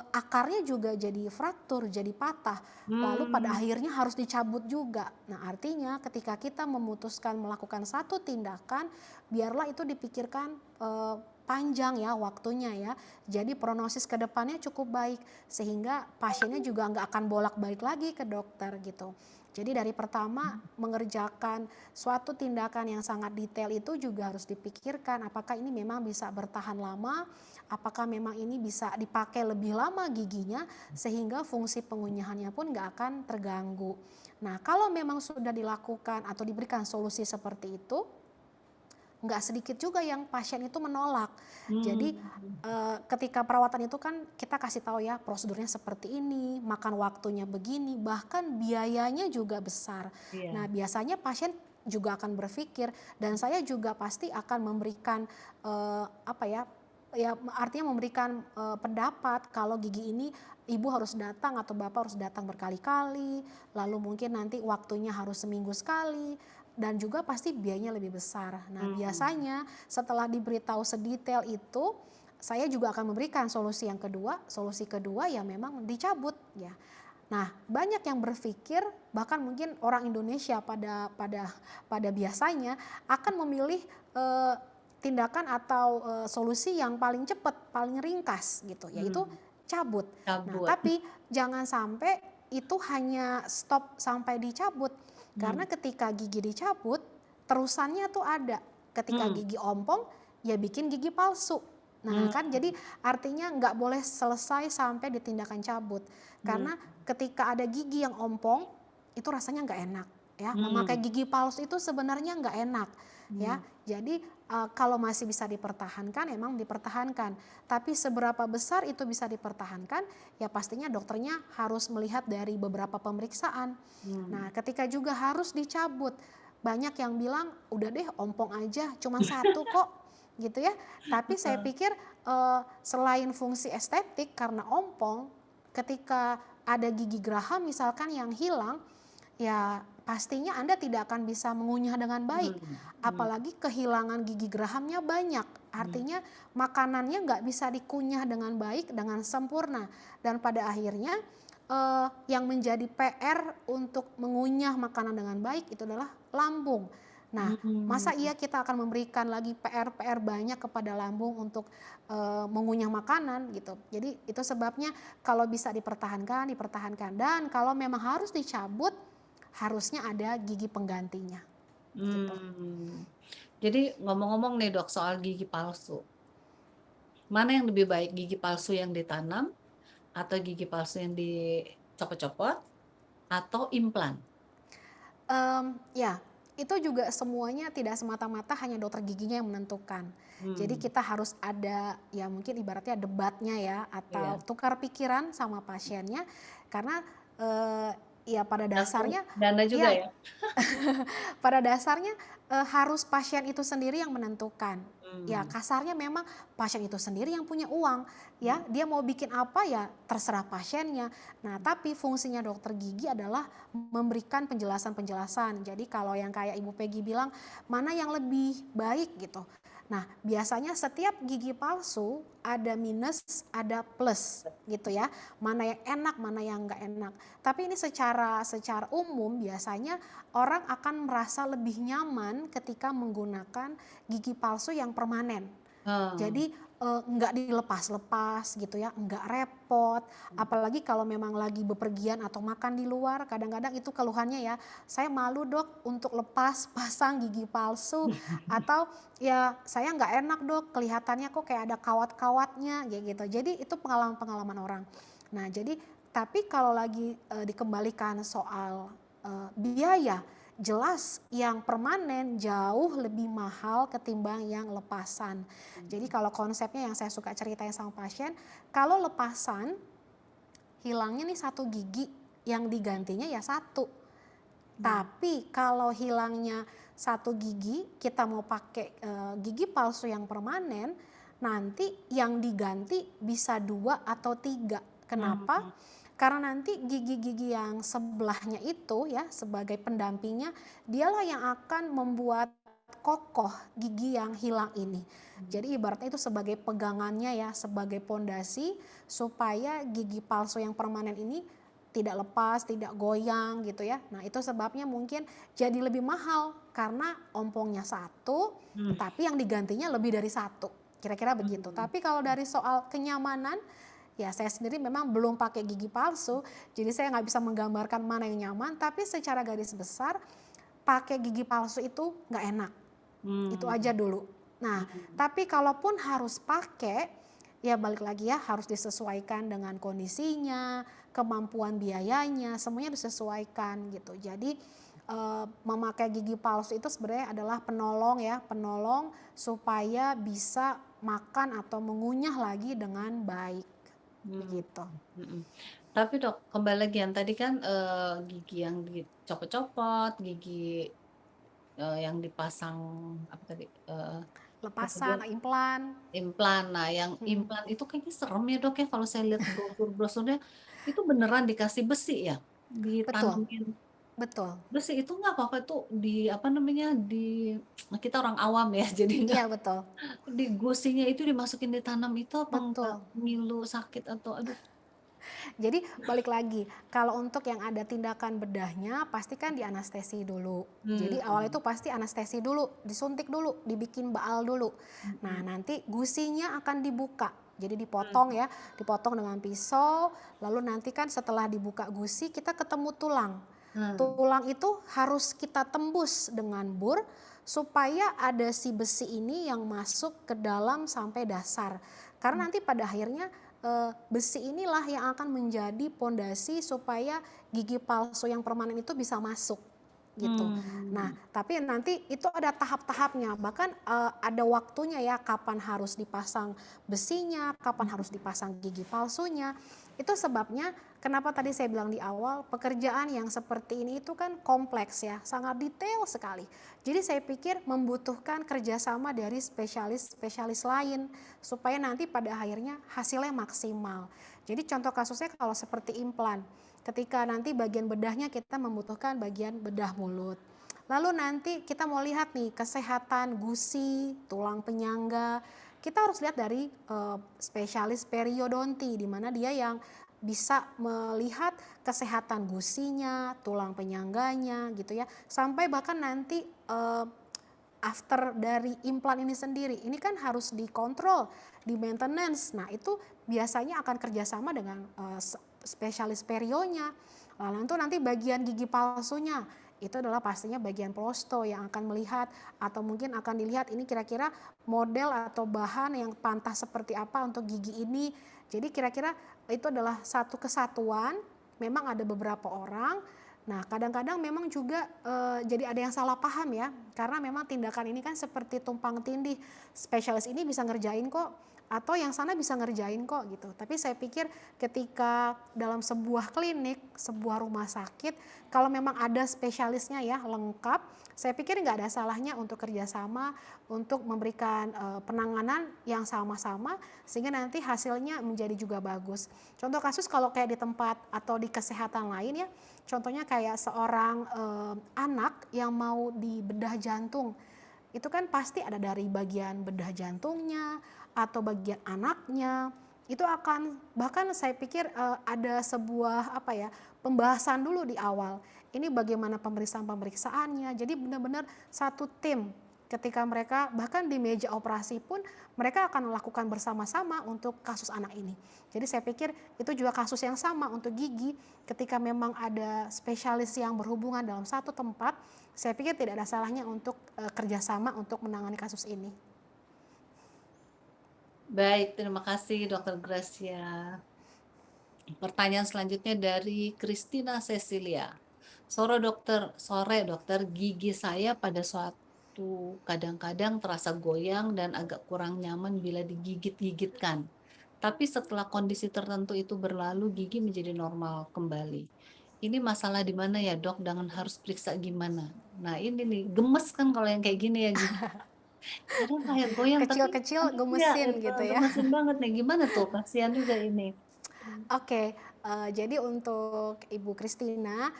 [SPEAKER 3] akarnya juga jadi fraktur, jadi patah. Lalu pada
[SPEAKER 1] Hmm.
[SPEAKER 3] akhirnya harus dicabut juga. Nah, artinya ketika kita memutuskan melakukan satu tindakan, biarlah itu dipikirkan panjang ya waktunya ya. Jadi prognosis ke depannya cukup baik sehingga pasiennya juga nggak akan bolak-balik lagi ke dokter gitu. Jadi dari pertama mengerjakan suatu tindakan yang sangat detail itu juga harus dipikirkan apakah ini memang bisa bertahan lama, apakah memang ini bisa dipakai lebih lama giginya sehingga fungsi pengunyahannya pun nggak akan terganggu. Nah, kalau memang sudah dilakukan atau diberikan solusi seperti itu, nggak sedikit juga yang pasien itu menolak. Jadi
[SPEAKER 1] Hmm.
[SPEAKER 3] ketika perawatan itu kan kita kasih tahu ya prosedurnya seperti ini, makan waktunya begini, bahkan biayanya juga besar. Nah,
[SPEAKER 1] Iya.
[SPEAKER 3] biasanya pasien juga akan berpikir dan saya juga pasti akan memberikan apa ya, ya artinya memberikan pendapat kalau gigi ini ibu harus datang atau bapak harus datang berkali-kali, lalu mungkin nanti waktunya harus seminggu sekali dan juga pasti biayanya lebih besar. Nah,
[SPEAKER 1] Hmm.
[SPEAKER 3] biasanya setelah diberitahu sedetail itu, saya juga akan memberikan solusi yang kedua. Solusi kedua ya memang dicabut ya. Nah, banyak yang berpikir bahkan mungkin orang Indonesia pada biasanya akan memilih eh, tindakan atau solusi yang paling cepat, paling ringkas gitu, yaitu
[SPEAKER 1] Hmm.
[SPEAKER 3] cabut. Nah,
[SPEAKER 1] Cabut.
[SPEAKER 3] tapi jangan sampai itu hanya stop sampai dicabut.
[SPEAKER 1] Hmm.
[SPEAKER 3] Karena ketika gigi dicabut, terusannya tuh ada. Ketika
[SPEAKER 1] Hmm.
[SPEAKER 3] gigi ompong, ya bikin gigi palsu. Nah kan
[SPEAKER 1] Hmm.
[SPEAKER 3] jadi artinya nggak boleh selesai sampai di tindakan cabut.
[SPEAKER 1] Hmm.
[SPEAKER 3] Karena ketika ada gigi yang ompong, itu rasanya nggak enak. Ya, memakai
[SPEAKER 1] Hmm.
[SPEAKER 3] gigi palsu itu sebenarnya nggak enak. Ya,
[SPEAKER 1] Hmm.
[SPEAKER 3] jadi kalau masih bisa dipertahankan, emang dipertahankan. Tapi seberapa besar itu bisa dipertahankan, ya pastinya dokternya harus melihat dari beberapa pemeriksaan.
[SPEAKER 1] Hmm.
[SPEAKER 3] Nah, ketika juga harus dicabut, banyak yang bilang udah deh ompong aja, cuman satu kok gitu ya. Tapi saya pikir selain fungsi estetik karena ompong, ketika ada gigi geraham misalkan yang hilang, ya pastinya Anda tidak akan bisa mengunyah dengan baik.
[SPEAKER 1] Hmm. Hmm.
[SPEAKER 3] Apalagi kehilangan gigi gerahamnya banyak.
[SPEAKER 1] Hmm.
[SPEAKER 3] Artinya makanannya nggak bisa dikunyah dengan baik, dengan sempurna. Dan pada akhirnya yang menjadi PR untuk mengunyah makanan dengan baik itu adalah lambung. Nah, masa
[SPEAKER 1] Hmm.
[SPEAKER 3] iya kita akan memberikan lagi PR-PR banyak kepada lambung untuk mengunyah makanan gitu. Jadi itu sebabnya kalau bisa dipertahankan, dipertahankan. Dan kalau memang harus dicabut, harusnya ada gigi penggantinya gitu.
[SPEAKER 1] Hmm. Jadi ngomong-ngomong nih dok soal gigi palsu, mana yang lebih baik gigi palsu yang ditanam atau gigi palsu yang dicopot-copot atau implan?
[SPEAKER 3] Ya, itu juga semuanya tidak semata-mata hanya dokter giginya yang menentukan. Jadi
[SPEAKER 1] Hmm.
[SPEAKER 3] kita harus ada ya mungkin ibaratnya debatnya ya atau
[SPEAKER 1] Iya.
[SPEAKER 3] tukar pikiran sama pasiennya karena eh, ya pada
[SPEAKER 1] Tergantung
[SPEAKER 3] dasarnya
[SPEAKER 1] dana juga
[SPEAKER 3] ya
[SPEAKER 1] ya.
[SPEAKER 3] pada dasarnya harus pasien itu sendiri yang menentukan. Ya
[SPEAKER 1] Hmm.
[SPEAKER 3] kasarnya memang pasien itu sendiri yang punya uang.
[SPEAKER 1] Hmm.
[SPEAKER 3] Ya dia mau bikin apa ya terserah pasiennya. Nah tapi fungsinya dokter gigi adalah memberikan penjelasan-penjelasan. Jadi kalau yang kayak Ibu Peggy bilang mana yang lebih baik gitu. Nah biasanya setiap gigi palsu ada minus, ada plus gitu ya. Mana yang enak, mana yang nggak enak. Tapi ini secara umum biasanya orang akan merasa lebih nyaman ketika menggunakan gigi palsu yang permanen.
[SPEAKER 1] Hmm.
[SPEAKER 3] Jadi nggak dilepas-lepas gitu ya, nggak repot. Apalagi kalau memang lagi bepergian atau makan di luar, kadang-kadang itu keluhannya ya, saya malu dok untuk lepas pasang gigi palsu atau ya saya nggak enak dok, kelihatannya kok kayak ada kawat-kawatnya kayak gitu. Jadi itu pengalaman-pengalaman orang. Nah jadi tapi kalau lagi dikembalikan soal biaya, jelas yang permanen jauh lebih mahal ketimbang yang lepasan. Jadi kalau konsepnya yang saya suka ceritain sama pasien, kalau lepasan hilangnya nih satu gigi, yang digantinya ya satu. Tapi kalau hilangnya satu gigi, kita mau pakai gigi palsu yang permanen, nanti yang diganti bisa 2 atau 3. Kenapa?
[SPEAKER 1] Hmm.
[SPEAKER 3] Karena nanti gigi-gigi yang sebelahnya itu ya sebagai pendampingnya, dialah yang akan membuat kokoh gigi yang hilang ini. Jadi ibaratnya itu sebagai pegangannya ya, sebagai pondasi supaya gigi palsu yang permanen ini tidak lepas, tidak goyang gitu ya. Nah itu sebabnya mungkin jadi lebih mahal karena ompongnya satu,
[SPEAKER 1] Hmm.
[SPEAKER 3] tapi yang digantinya lebih dari satu. Kira-kira begitu.
[SPEAKER 1] Hmm.
[SPEAKER 3] Tapi kalau dari soal kenyamanan, ya saya sendiri memang belum pakai gigi palsu, jadi saya nggak bisa menggambarkan mana yang nyaman. Tapi secara garis besar, pakai gigi palsu itu nggak enak. Itu
[SPEAKER 1] Hmm.
[SPEAKER 3] aja dulu. Nah,
[SPEAKER 1] Hmm.
[SPEAKER 3] tapi kalaupun harus pakai, ya balik lagi ya harus disesuaikan dengan kondisinya, kemampuan biayanya, semuanya disesuaikan gitu. Jadi memakai gigi palsu itu sebenarnya adalah penolong ya, penolong supaya bisa makan atau mengunyah lagi dengan baik,
[SPEAKER 1] Hmm.
[SPEAKER 3] begitu.
[SPEAKER 1] Hmm. Tapi Dok, kembali lagi yang tadi kan gigi yang dicopot-copot, gigi yang dipasang apa tadi? Kemudian
[SPEAKER 3] Lepasan, implan.
[SPEAKER 1] implan. Nah, yang
[SPEAKER 3] Mm-mm.
[SPEAKER 1] implan itu kayaknya serem ya Dok ya, kalau saya lihat brosur-brosurnya itu beneran dikasih besi ya?
[SPEAKER 3] Betul,
[SPEAKER 1] Ditanemin
[SPEAKER 3] betul.
[SPEAKER 1] besi itu nggak apa-apa itu di apa namanya kita orang awam ya jadi nggak
[SPEAKER 3] Iya betul,
[SPEAKER 1] di gusinya itu dimasukin ditanam itu apa nggak
[SPEAKER 3] betul.
[SPEAKER 1] ngilu sakit atau aduh.
[SPEAKER 3] Jadi balik lagi, kalau untuk yang ada tindakan bedahnya pastikan dianestesi dulu. Jadi awal
[SPEAKER 1] Hmm.
[SPEAKER 3] itu pasti anestesi dulu, disuntik dulu, dibikin baal dulu. Nah
[SPEAKER 1] Hmm.
[SPEAKER 3] nanti gusinya akan dibuka. Jadi dipotong
[SPEAKER 1] Hmm.
[SPEAKER 3] ya, dipotong dengan pisau. Lalu nanti kan setelah dibuka gusi kita ketemu tulang.
[SPEAKER 1] Hmm.
[SPEAKER 3] Tulang itu harus kita tembus dengan bur supaya ada si besi ini yang masuk ke dalam sampai dasar. Karena nanti pada akhirnya besi inilah yang akan menjadi pondasi supaya gigi palsu yang permanen itu bisa masuk gitu. Nah,
[SPEAKER 1] Hmm.
[SPEAKER 3] tapi nanti itu ada tahap-tahapnya. Bahkan ada waktunya ya kapan harus dipasang besinya, kapan harus dipasang gigi palsunya. Itu sebabnya kenapa tadi saya bilang di awal pekerjaan yang seperti ini itu kan kompleks ya, sangat detail sekali. Jadi saya pikir membutuhkan kerjasama dari spesialis-spesialis lain supaya nanti pada akhirnya hasilnya maksimal. Jadi contoh kasusnya kalau seperti implan, ketika nanti bagian bedahnya kita membutuhkan bagian bedah mulut. Lalu nanti kita mau lihat nih kesehatan gusi, tulang penyangga. Kita harus lihat dari spesialis periodonti di mana dia yang bisa melihat kesehatan gusinya, tulang penyangganya gitu ya. Sampai bahkan nanti after dari implan ini sendiri, ini kan harus dikontrol, di maintenance. Nah itu biasanya akan kerjasama dengan spesialis perionya. Lalu nanti bagian gigi palsunya, itu adalah pastinya bagian prosto yang akan melihat atau mungkin akan dilihat ini kira-kira model atau bahan yang pantas seperti apa untuk gigi ini. Jadi kira-kira itu adalah satu kesatuan, memang ada beberapa orang. Nah, kadang-kadang memang juga jadi ada yang salah paham ya, karena memang tindakan ini kan seperti tumpang tindih. Spesialis ini bisa ngerjain kok, atau yang sana bisa ngerjain kok gitu. Tapi saya pikir ketika dalam sebuah klinik, sebuah rumah sakit, kalau memang ada spesialisnya ya lengkap, saya pikir nggak ada salahnya untuk kerjasama, untuk memberikan penanganan yang sama-sama, sehingga nanti hasilnya menjadi juga bagus. Contoh kasus kalau kayak di tempat atau di kesehatan lain ya, contohnya kayak seorang anak yang mau dibedah jantung, itu kan pasti ada dari bagian bedah jantungnya atau bagian anaknya. Itu akan bahkan saya pikir ada sebuah apa ya pembahasan dulu di awal. Ini bagaimana pemeriksaan-pemeriksaannya. Jadi benar-benar satu tim ketika mereka bahkan di meja operasi pun mereka akan melakukan bersama-sama untuk kasus anak ini. Jadi saya pikir itu juga kasus yang sama untuk gigi ketika memang ada spesialis yang berhubungan dalam satu tempat, saya pikir tidak ada salahnya untuk kerjasama untuk menangani kasus ini.
[SPEAKER 1] Baik, terima kasih Dokter Gracia. Pertanyaan selanjutnya dari Christina Cecilia. Sore dokter, gigi saya pada suatu kadang-kadang terasa goyang dan agak kurang nyaman bila digigit-gigitkan. Tapi setelah kondisi tertentu itu berlalu, gigi menjadi normal kembali. ini masalah di mana ya dok, dan harus periksa gimana. Nah ini nih, gemes kan kalau yang kayak gini ya gigi. Kadang kayak goyang tapi
[SPEAKER 3] Kecil-kecil
[SPEAKER 1] iya,
[SPEAKER 3] gemesin gitu ya.
[SPEAKER 1] gemesin banget nih. Gimana tuh? Kasihan juga ini.
[SPEAKER 3] Oke, jadi untuk Ibu Christina,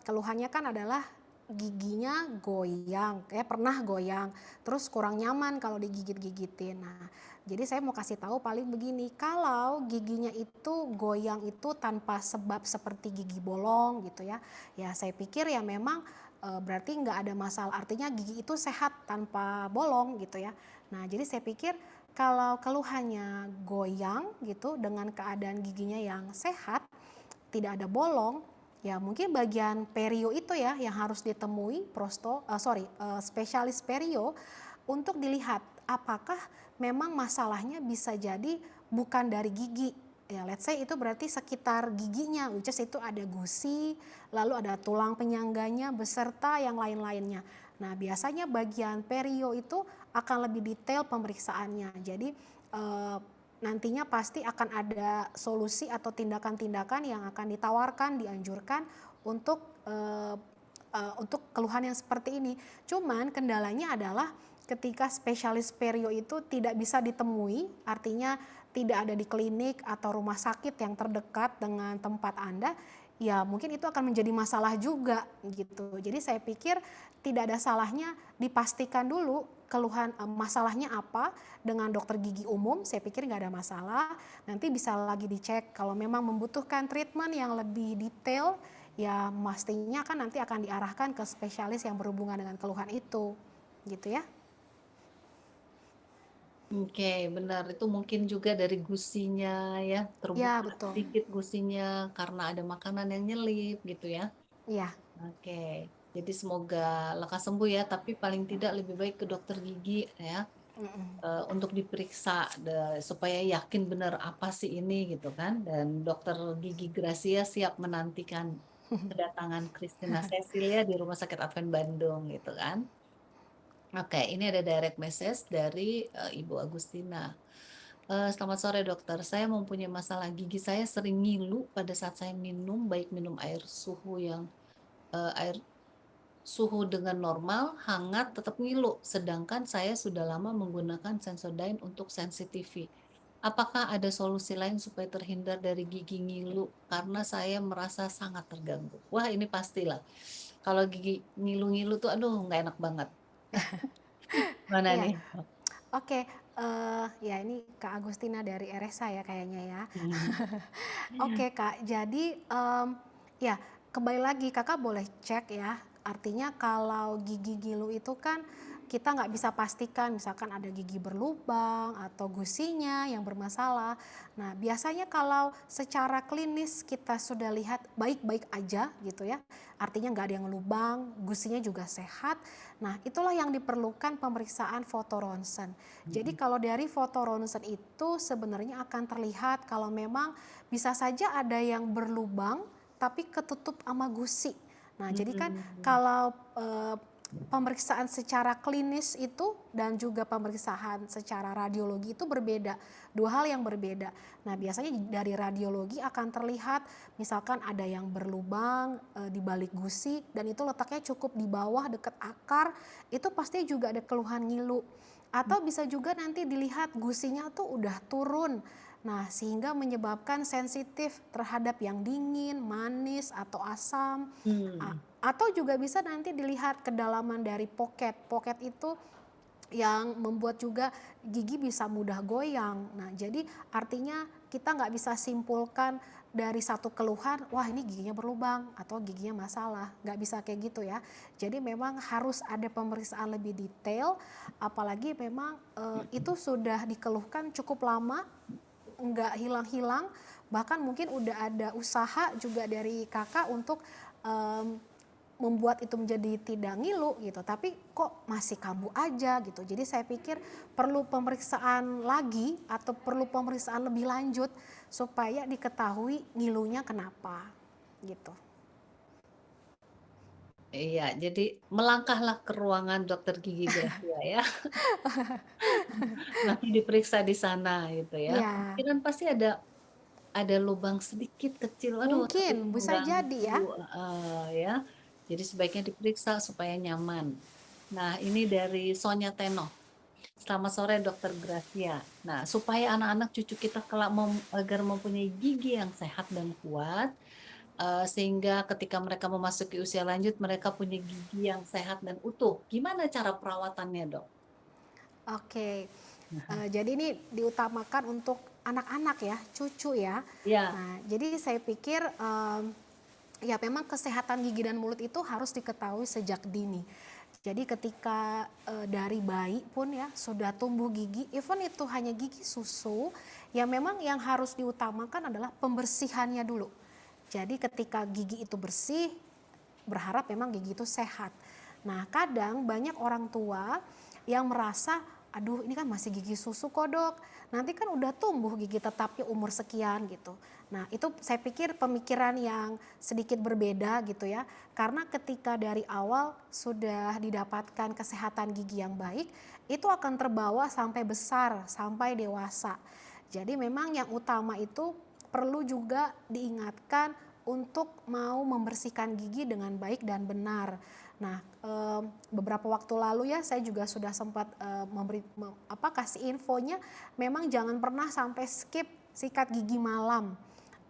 [SPEAKER 3] keluhannya kan adalah giginya goyang, kayak pernah goyang, terus kurang nyaman kalau digigit-gigitin. Nah, jadi saya mau kasih tahu paling begini, kalau giginya itu goyang itu tanpa sebab seperti gigi bolong gitu ya, ya saya pikir ya memang berarti nggak ada masalah, artinya gigi itu sehat tanpa bolong gitu ya. Nah, jadi saya pikir kalau keluhannya goyang gitu dengan keadaan giginya yang sehat, tidak ada bolong, ya mungkin bagian perio itu ya yang harus ditemui spesialis perio untuk dilihat apakah memang masalahnya bisa jadi bukan dari gigi. Ya, let's say itu berarti sekitar giginya, which is itu ada gusi, lalu ada tulang penyangganya beserta yang lain-lainnya. Nah, biasanya bagian perio itu akan lebih detail pemeriksaannya. Jadi nantinya pasti akan ada solusi atau tindakan-tindakan yang akan ditawarkan, dianjurkan untuk keluhan yang seperti ini. Cuman kendalanya adalah ketika spesialis perio itu tidak bisa ditemui, artinya tidak ada di klinik atau rumah sakit yang terdekat dengan tempat Anda, ya mungkin itu akan menjadi masalah juga gitu. Jadi saya pikir tidak ada salahnya dipastikan dulu keluhan masalahnya apa dengan dokter gigi umum, saya pikir nggak ada masalah. Nanti bisa lagi dicek kalau memang membutuhkan treatment yang lebih detail, ya pastinya kan nanti akan diarahkan ke spesialis yang berhubungan dengan keluhan itu, gitu ya.
[SPEAKER 1] Oke, benar. Itu mungkin juga dari gusinya ya,
[SPEAKER 3] Ya
[SPEAKER 1] terbuka
[SPEAKER 3] betul,
[SPEAKER 1] sedikit gusinya karena ada makanan yang nyelip gitu ya.
[SPEAKER 3] iya.
[SPEAKER 1] Oke, jadi semoga lekas sembuh ya, tapi paling tidak lebih baik ke dokter gigi ya,
[SPEAKER 3] Mm-mm.
[SPEAKER 1] untuk diperiksa supaya yakin benar apa sih ini gitu kan. Dan dokter gigi Gracia siap menantikan kedatangan Christina Cecilia di Rumah Sakit Advent Bandung gitu kan. Oke, ini ada direct message dari Ibu Agustina. Selamat sore dokter, saya mempunyai masalah gigi, saya sering ngilu pada saat saya minum, baik minum air suhu dengan normal, hangat, tetap ngilu. Sedangkan saya sudah lama menggunakan Sensodyne untuk sensitivity. Apakah ada solusi lain supaya terhindar dari gigi ngilu? Karena saya merasa sangat terganggu. Wah, ini pastilah. Kalau gigi ngilu-ngilu tuh, aduh, nggak enak banget. Mana
[SPEAKER 3] Iya,
[SPEAKER 1] nih?
[SPEAKER 3] oke. Ya ini Kak Agustina dari RSA ya kayaknya ya.
[SPEAKER 1] Hmm.
[SPEAKER 3] Oke Kak, jadi ya kembali lagi Kakak boleh cek ya. Artinya kalau gigi gilu itu kan kita nggak bisa pastikan misalkan ada gigi berlubang atau gusinya yang bermasalah. Nah biasanya kalau secara klinis kita sudah lihat baik-baik aja gitu ya. Artinya nggak ada yang lubang, gusinya juga sehat. Nah itulah yang diperlukan pemeriksaan foto ronsen. Jadi kalau dari foto ronsen itu sebenarnya akan terlihat kalau memang bisa saja ada yang berlubang tapi ketutup sama gusi. Nah, jadi kan kalau pemeriksaan secara klinis itu dan juga pemeriksaan secara radiologi itu berbeda, dua hal yang berbeda. Nah, biasanya dari radiologi akan terlihat misalkan ada yang berlubang di balik gusi dan itu letaknya cukup di bawah dekat akar, itu pasti juga ada keluhan ngilu. Atau bisa juga nanti dilihat gusinya tuh udah turun. Nah, sehingga menyebabkan sensitif terhadap yang dingin, manis, atau asam.
[SPEAKER 1] Hmm.
[SPEAKER 3] Atau juga bisa nanti dilihat kedalaman dari pocket. Pocket itu yang membuat juga gigi bisa mudah goyang. Nah, jadi artinya kita nggak bisa simpulkan dari satu keluhan, wah ini giginya berlubang atau giginya masalah. Nggak bisa kayak gitu ya. Jadi memang harus ada pemeriksaan lebih detail, apalagi memang itu sudah dikeluhkan cukup lama, nggak hilang-hilang, bahkan mungkin udah ada usaha juga dari kakak untuk membuat itu menjadi tidak ngilu gitu, tapi kok masih kambuh aja gitu. Jadi saya pikir perlu pemeriksaan lagi atau perlu pemeriksaan lebih lanjut supaya diketahui ngilunya kenapa gitu.
[SPEAKER 1] Iya, jadi melangkahlah ke ruangan dokter gigi Gracia ya. Nanti diperiksa di sana gitu ya.
[SPEAKER 3] Iya,
[SPEAKER 1] Kemungkinan pasti ada ada lubang sedikit kecil, aduh tapi
[SPEAKER 3] Mungkin, bisa jadi
[SPEAKER 1] mengganggu,
[SPEAKER 3] ya.
[SPEAKER 1] ya. Jadi sebaiknya diperiksa supaya nyaman. Nah, ini dari Sonya Teno. Selamat sore Dokter Gracia. Nah, supaya anak-anak cucu kita kelak agar mempunyai gigi yang sehat dan kuat, sehingga ketika mereka memasuki usia lanjut, mereka punya gigi yang sehat dan utuh. Gimana cara perawatannya, Dok?
[SPEAKER 3] Oke, jadi ini diutamakan untuk anak-anak ya, cucu ya.
[SPEAKER 1] Ya,
[SPEAKER 3] Nah, jadi saya pikir ya memang kesehatan gigi dan mulut itu harus diketahui sejak dini. Jadi ketika dari bayi pun ya sudah tumbuh gigi, even itu hanya gigi susu, ya memang yang harus diutamakan adalah pembersihannya dulu. Jadi ketika gigi itu bersih, berharap memang gigi itu sehat. Nah, kadang banyak orang tua yang merasa, aduh ini kan masih gigi susu kok dok, nanti kan udah tumbuh gigi tetapnya umur sekian gitu. Nah, itu saya pikir pemikiran yang sedikit berbeda gitu ya. Karena ketika dari awal sudah didapatkan kesehatan gigi yang baik, itu akan terbawa sampai besar, sampai dewasa. Jadi memang yang utama itu perlu juga diingatkan untuk mau membersihkan gigi dengan baik dan benar. Nah, beberapa waktu lalu ya saya juga sudah sempat kasih infonya, memang jangan pernah sampai skip sikat gigi malam.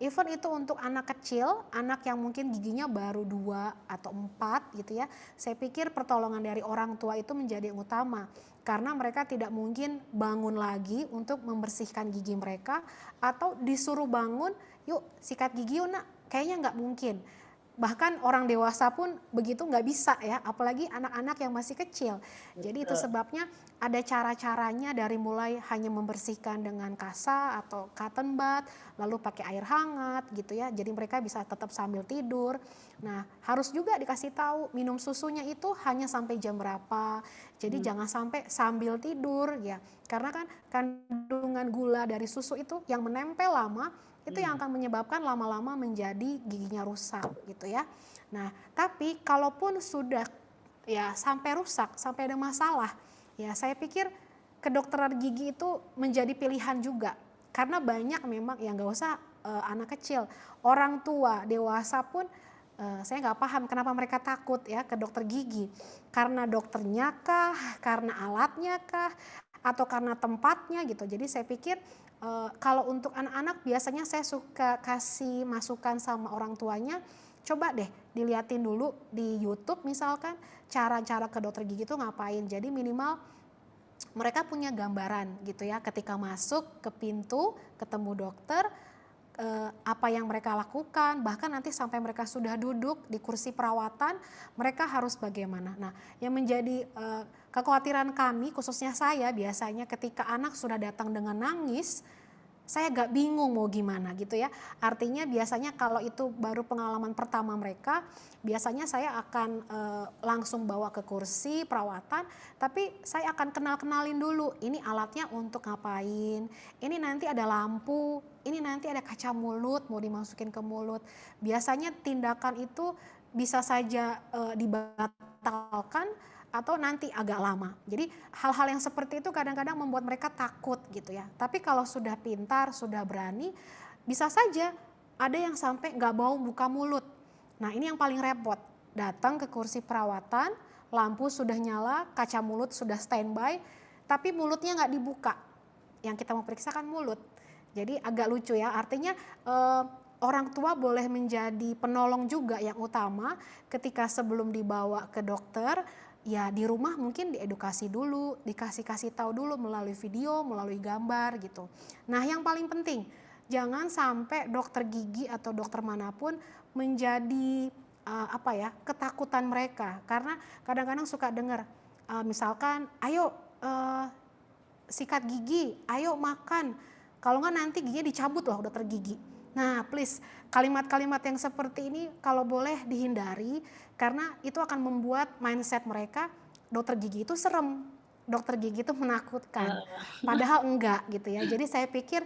[SPEAKER 3] Even itu untuk anak kecil, anak yang mungkin giginya baru 2 atau 4 gitu ya. Saya pikir pertolongan dari orang tua itu menjadi yang utama. Karena mereka tidak mungkin bangun lagi untuk membersihkan gigi mereka, atau disuruh bangun, yuk sikat gigi yuk nak, kayaknya nggak mungkin. Bahkan orang dewasa pun begitu nggak bisa ya, apalagi anak-anak yang masih kecil. Jadi itu
[SPEAKER 1] betul.
[SPEAKER 3] sebabnya ada cara-caranya, dari mulai hanya membersihkan dengan kasa atau cotton bud, lalu pakai air hangat gitu ya. Jadi mereka bisa tetap sambil tidur. Nah, harus juga dikasih tahu minum susunya itu hanya sampai jam berapa. Jadi jangan sampai sambil tidur ya. Karena kan kandungan gula dari susu itu yang menempel lama, itu yang akan menyebabkan lama-lama menjadi giginya rusak gitu ya. Nah, tapi kalaupun sudah ya sampai rusak, sampai ada masalah, ya saya pikir kedokteran gigi itu menjadi pilihan juga. Karena banyak memang yang nggak usah anak kecil, orang tua, dewasa pun saya nggak paham kenapa mereka takut ya ke dokter gigi. Karena dokternya kah, karena alatnya kah, atau karena tempatnya gitu. Jadi saya pikir kalau untuk anak-anak biasanya saya suka kasih masukan sama orang tuanya, coba deh diliatin dulu di YouTube misalkan cara-cara ke dokter gigi itu ngapain. Jadi minimal mereka punya gambaran gitu ya, ketika masuk ke pintu ketemu dokter, apa yang mereka lakukan, bahkan nanti sampai mereka sudah duduk di kursi perawatan, mereka harus bagaimana. Nah, yang menjadi kekhawatiran kami, khususnya saya biasanya ketika anak sudah datang dengan nangis, saya agak bingung mau gimana gitu ya. Artinya biasanya kalau itu baru pengalaman pertama mereka, biasanya saya akan langsung bawa ke kursi perawatan, tapi saya akan kenalin dulu, ini alatnya untuk ngapain, ini nanti ada lampu, ini nanti ada kaca mulut mau dimasukin ke mulut. Biasanya tindakan itu bisa saja dibatalkan atau nanti agak lama. Jadi hal-hal yang seperti itu kadang-kadang membuat mereka takut gitu ya. Tapi kalau sudah pintar, sudah berani, bisa saja ada yang sampai nggak mau buka mulut. Nah, ini yang paling repot. Datang ke kursi perawatan, lampu sudah nyala, kaca mulut sudah standby, tapi mulutnya nggak dibuka. Yang kita mau periksa kan mulut. Jadi agak lucu ya, artinya orang tua boleh menjadi penolong juga yang utama ketika sebelum dibawa ke dokter. Ya di rumah mungkin diedukasi dulu, dikasih tahu dulu melalui video, melalui gambar gitu. Nah, yang paling penting, jangan sampai dokter gigi atau dokter manapun menjadi ketakutan mereka. Karena kadang-kadang suka dengar misalkan, ayo sikat gigi, ayo makan, kalau nggak nanti giginya dicabut loh dokter gigi. Nah, please, kalimat-kalimat yang seperti ini kalau boleh dihindari, karena itu akan membuat mindset mereka dokter gigi itu serem, dokter gigi itu menakutkan. Padahal enggak gitu ya. Jadi saya pikir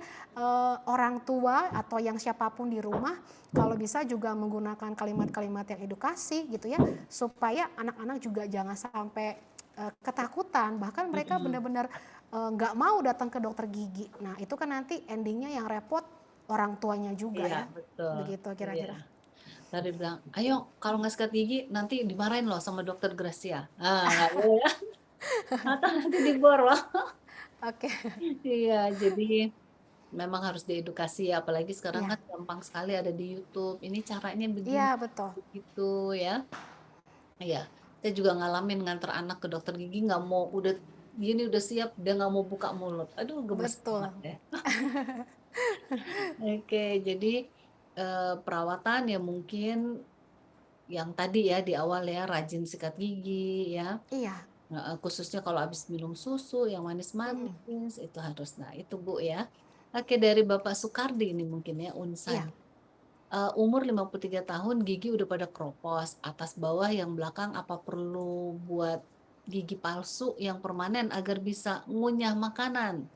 [SPEAKER 3] orang tua atau yang siapapun di rumah kalau bisa juga menggunakan kalimat-kalimat yang edukasi gitu ya, supaya anak-anak juga jangan sampai ketakutan, bahkan mereka benar-benar nggak mau datang ke dokter gigi. Nah, itu kan nanti endingnya yang repot orang tuanya juga
[SPEAKER 1] Iya,
[SPEAKER 3] ya.
[SPEAKER 1] betul.
[SPEAKER 3] Begitu
[SPEAKER 1] Iya.
[SPEAKER 3] kira-kira.
[SPEAKER 1] Tadi bilang, "Ayo kalau nggak sikat gigi nanti dimarahin loh sama dokter Gracia." Ah, nggak boleh ya, atau nanti diborong.
[SPEAKER 3] Oke.
[SPEAKER 1] Iya, jadi memang harus diedukasi ya, apalagi sekarang
[SPEAKER 3] Iya.
[SPEAKER 1] kan gampang sekali ada di YouTube, ini caranya begini,
[SPEAKER 3] Iya, betul.
[SPEAKER 1] begitu ya. Iya, saya juga ngalamin nganter anak ke dokter gigi nggak mau udah gini udah siap, dia nggak mau buka mulut. Aduh gemes banget
[SPEAKER 3] Betul.
[SPEAKER 1] deh. Oke, jadi perawatan ya mungkin yang tadi ya di awal ya rajin sikat gigi ya.
[SPEAKER 3] Iya.
[SPEAKER 1] Khususnya kalau habis minum susu yang
[SPEAKER 3] Mm-mm.
[SPEAKER 1] manis-manis itu harus. Nah, itu Bu ya. Oke, dari Bapak Sukardi ini mungkin ya
[SPEAKER 3] Iya.
[SPEAKER 1] Unsadi. Umur 53 tahun gigi udah pada kropos, atas bawah yang belakang apa perlu buat gigi palsu yang permanen agar bisa ngunyah makanan?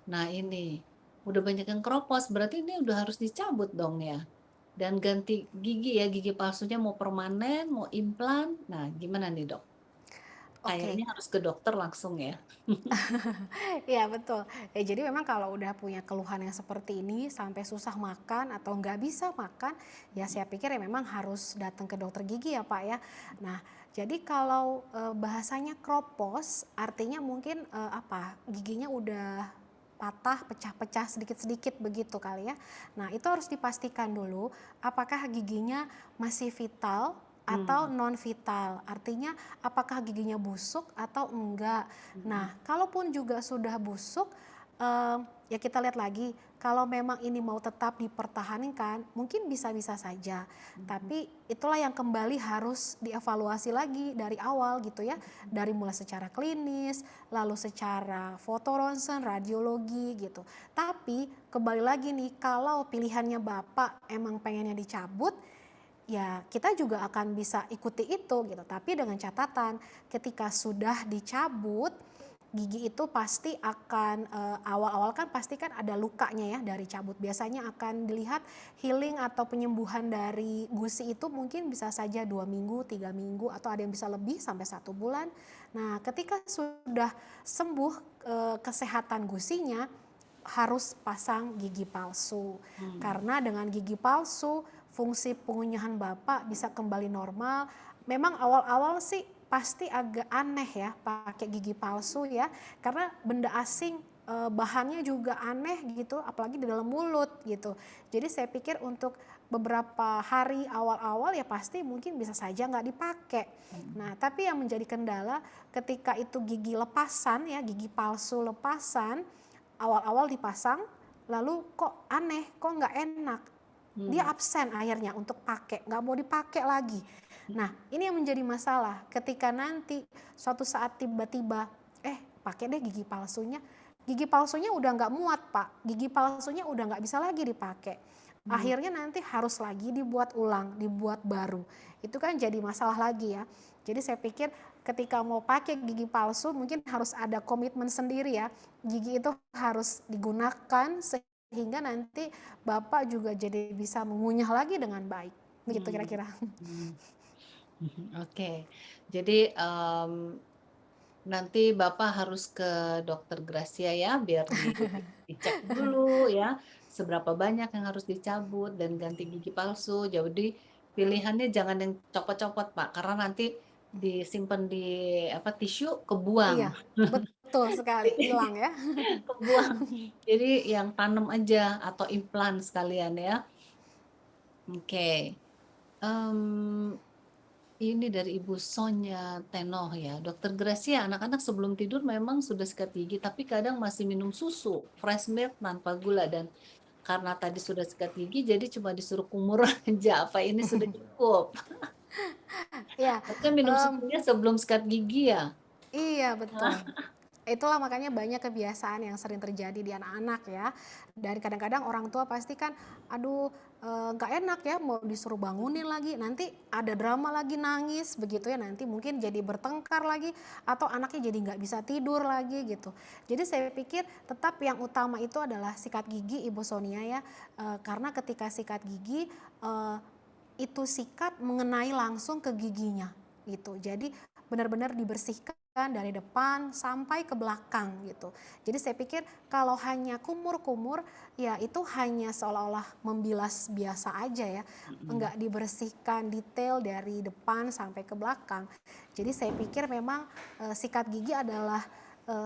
[SPEAKER 1] Nah, ini udah banyak yang kropos, berarti ini udah harus dicabut dong ya. Dan ganti gigi ya, gigi palsunya mau permanen, mau implan. Nah, gimana nih, Dok?
[SPEAKER 3] Oke.
[SPEAKER 1] Kayaknya harus ke dokter langsung ya.
[SPEAKER 3] Iya, betul. Ya, jadi memang kalau udah punya keluhan yang seperti ini sampai susah makan atau nggak bisa makan, ya saya pikir ya memang harus datang ke dokter gigi ya Pak ya. Nah, jadi kalau bahasanya kropos, artinya mungkin apa? Giginya udah patah, pecah-pecah sedikit-sedikit begitu kali ya. Nah, itu harus dipastikan dulu apakah giginya masih vital atau
[SPEAKER 1] Hmm.
[SPEAKER 3] non vital. Artinya apakah giginya busuk atau enggak.
[SPEAKER 1] Hmm.
[SPEAKER 3] Nah, kalaupun juga sudah busuk, ya kita lihat lagi, kalau memang ini mau tetap dipertahankan, mungkin bisa-bisa saja.
[SPEAKER 1] Hmm.
[SPEAKER 3] Tapi itulah yang kembali harus dievaluasi lagi dari awal gitu ya. Dari mulai secara klinis, lalu secara foto ronsen, radiologi gitu. Tapi kembali lagi nih, kalau pilihannya Bapak emang pengennya dicabut, ya kita juga akan bisa ikuti itu gitu. Tapi dengan catatan ketika sudah dicabut, gigi itu pasti akan awal-awal kan pasti kan ada lukanya ya dari cabut. Biasanya akan dilihat healing atau penyembuhan dari gusi itu mungkin bisa saja 2 minggu, 3 minggu, atau ada yang bisa lebih sampai 1 bulan. Nah, ketika sudah sembuh kesehatan gusinya, harus pasang gigi palsu.
[SPEAKER 1] Hmm.
[SPEAKER 3] Karena dengan gigi palsu, fungsi pengunyahan Bapak bisa kembali normal. Memang awal-awal sih pasti agak aneh ya pakai gigi palsu ya, karena benda asing, bahannya juga aneh gitu, apalagi di dalam mulut gitu. Jadi saya pikir untuk beberapa hari awal-awal ya pasti mungkin bisa saja nggak dipakai.
[SPEAKER 1] Hmm.
[SPEAKER 3] Nah, tapi yang menjadi kendala ketika itu gigi lepasan ya, gigi palsu lepasan, awal-awal dipasang, lalu kok aneh, kok nggak enak. Dia
[SPEAKER 1] Hmm.
[SPEAKER 3] absen akhirnya untuk pakai, nggak mau dipakai lagi. Nah, ini yang menjadi masalah ketika nanti suatu saat tiba-tiba, pakai deh gigi palsunya udah nggak muat Pak, gigi palsunya udah nggak bisa lagi dipakai.
[SPEAKER 1] Hmm.
[SPEAKER 3] Akhirnya nanti harus lagi dibuat ulang, dibuat baru. Itu kan jadi masalah lagi ya. Jadi saya pikir ketika mau pakai gigi palsu mungkin harus ada komitmen sendiri ya. Gigi itu harus digunakan sehingga nanti Bapak juga jadi bisa mengunyah lagi dengan baik. Begitu
[SPEAKER 1] Hmm.
[SPEAKER 3] kira-kira.
[SPEAKER 1] Hmm. Oke, jadi nanti Bapak harus ke dokter Gracia ya, biar dicek dulu ya, seberapa banyak yang harus dicabut dan ganti gigi palsu. Jadi pilihannya jangan yang copot-copot Pak, karena nanti disimpan di apa tisu kebuang.
[SPEAKER 3] Iya, betul sekali, hilang ya.
[SPEAKER 1] Kebuang. Jadi yang tanam aja atau implan sekalian ya. Oke. Em, ini dari Ibu Sonya Tenoh ya. Dokter Gracia, anak-anak sebelum tidur memang sudah sikat gigi, tapi kadang masih minum susu, fresh milk tanpa gula. Dan karena tadi sudah sikat gigi, jadi cuma disuruh kumur aja. Apa ini sudah cukup?
[SPEAKER 3] Iya,
[SPEAKER 1] Harusnya minum susunya sebelum sikat gigi ya.
[SPEAKER 3] iya betul. Itulah makanya banyak kebiasaan yang sering terjadi di anak-anak ya. Dan kadang-kadang orang tua pasti kan, aduh nggak enak ya mau disuruh bangunin lagi, nanti ada drama lagi nangis begitu ya, nanti mungkin jadi bertengkar lagi atau anaknya jadi nggak bisa tidur lagi gitu. Jadi saya pikir tetap yang utama itu adalah sikat gigi Ibu Sonia ya. Karena ketika sikat gigi itu sikat mengenai langsung ke giginya. gitu. Jadi benar-benar dibersihkan dari depan sampai ke belakang gitu. Jadi saya pikir kalau hanya kumur-kumur ya itu hanya seolah-olah membilas biasa aja ya,
[SPEAKER 1] Mhm.
[SPEAKER 3] enggak dibersihkan detail dari depan sampai ke belakang. Jadi saya pikir memang sikat gigi adalah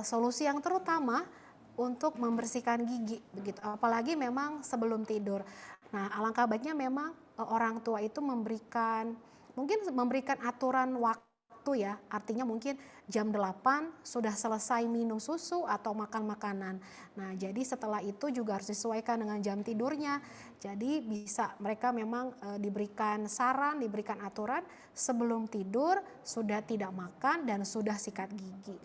[SPEAKER 3] solusi yang terutama untuk membersihkan gigi begitu. Apalagi memang sebelum tidur. Nah, alangkah baiknya memang orang tua itu memberikan aturan waktu ya, artinya mungkin jam 8 sudah selesai minum susu atau makan makanan. Nah, jadi setelah itu juga harus disesuaikan dengan jam tidurnya. Jadi bisa mereka memang diberikan saran, diberikan aturan sebelum tidur sudah tidak makan dan sudah sikat gigi.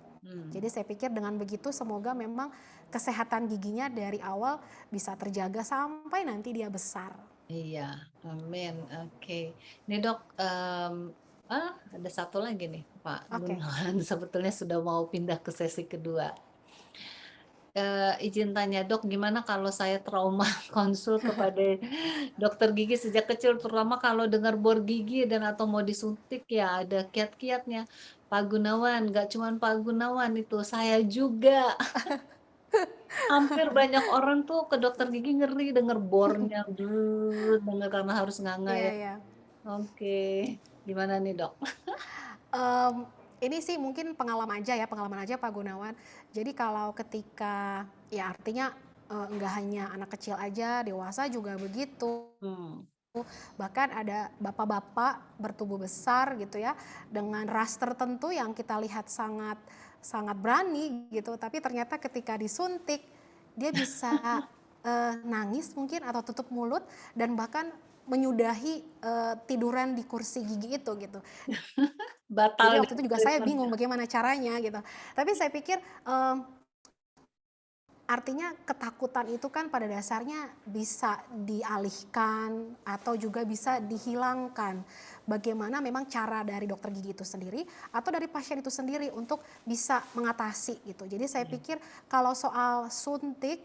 [SPEAKER 3] Jadi
[SPEAKER 1] Hmm.
[SPEAKER 3] saya pikir dengan begitu semoga memang kesehatan giginya dari awal bisa terjaga sampai nanti dia besar.
[SPEAKER 1] Iya, amin. Oke. Nih dok, ada satu lagi nih Pak
[SPEAKER 3] Oke.
[SPEAKER 1] Gunawan, sebetulnya sudah mau pindah ke sesi kedua. Izin tanya dok, gimana kalau saya trauma konsul kepada dokter gigi sejak kecil, terutama kalau dengar bor gigi dan atau mau disuntik ya ada kiat-kiatnya. Pak Gunawan, nggak cuman Pak Gunawan itu, saya juga. Hampir banyak orang tuh ke dokter gigi ngeri denger bornya, denger karena harus nganga
[SPEAKER 3] Iya
[SPEAKER 1] ya.
[SPEAKER 3] ya.
[SPEAKER 1] Oke, gimana nih dok?
[SPEAKER 3] Mmm, ini sih mungkin pengalaman aja Pak Gunawan. Jadi kalau ketika ya artinya, nggak hanya anak kecil aja, dewasa juga begitu.
[SPEAKER 1] Hmm.
[SPEAKER 3] Bahkan ada bapak-bapak bertubuh besar gitu ya, dengan ras tertentu yang kita lihat sangat sangat berani gitu, tapi ternyata ketika disuntik, dia bisa, nangis mungkin atau tutup mulut dan bahkan menyudahi, tiduran di kursi gigi itu gitu.
[SPEAKER 1] Batal
[SPEAKER 3] Jadi
[SPEAKER 1] nih
[SPEAKER 3] waktu itu juga saya
[SPEAKER 1] treatment-nya.
[SPEAKER 3] bingung bagaimana caranya gitu. Tapi saya pikir, artinya ketakutan itu kan pada dasarnya bisa dialihkan atau juga bisa dihilangkan. Bagaimana memang cara dari dokter gigi itu sendiri atau dari pasien itu sendiri untuk bisa mengatasi gitu. Jadi saya
[SPEAKER 1] Iya.
[SPEAKER 3] pikir kalau soal suntik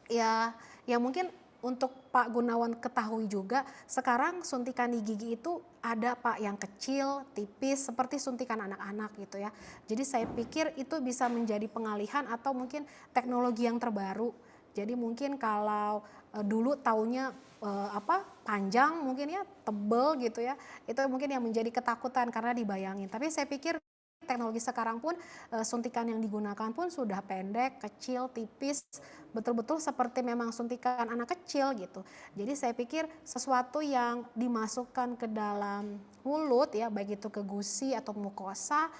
[SPEAKER 3] ya, ya mungkin untuk Pak Gunawan ketahui juga, sekarang suntikan di gigi itu ada Pak yang kecil, tipis, seperti suntikan anak-anak gitu ya. Jadi saya pikir itu bisa menjadi pengalihan atau mungkin teknologi yang terbaru. Jadi mungkin kalau dulu taunya panjang mungkin ya, tebel gitu ya, itu mungkin yang menjadi ketakutan karena dibayangin. Tapi saya pikir teknologi sekarang pun suntikan yang digunakan pun sudah pendek, kecil, tipis, betul-betul seperti memang suntikan anak kecil gitu. Jadi saya pikir sesuatu yang dimasukkan ke dalam mulut ya, baik itu ke gusi atau mukosa,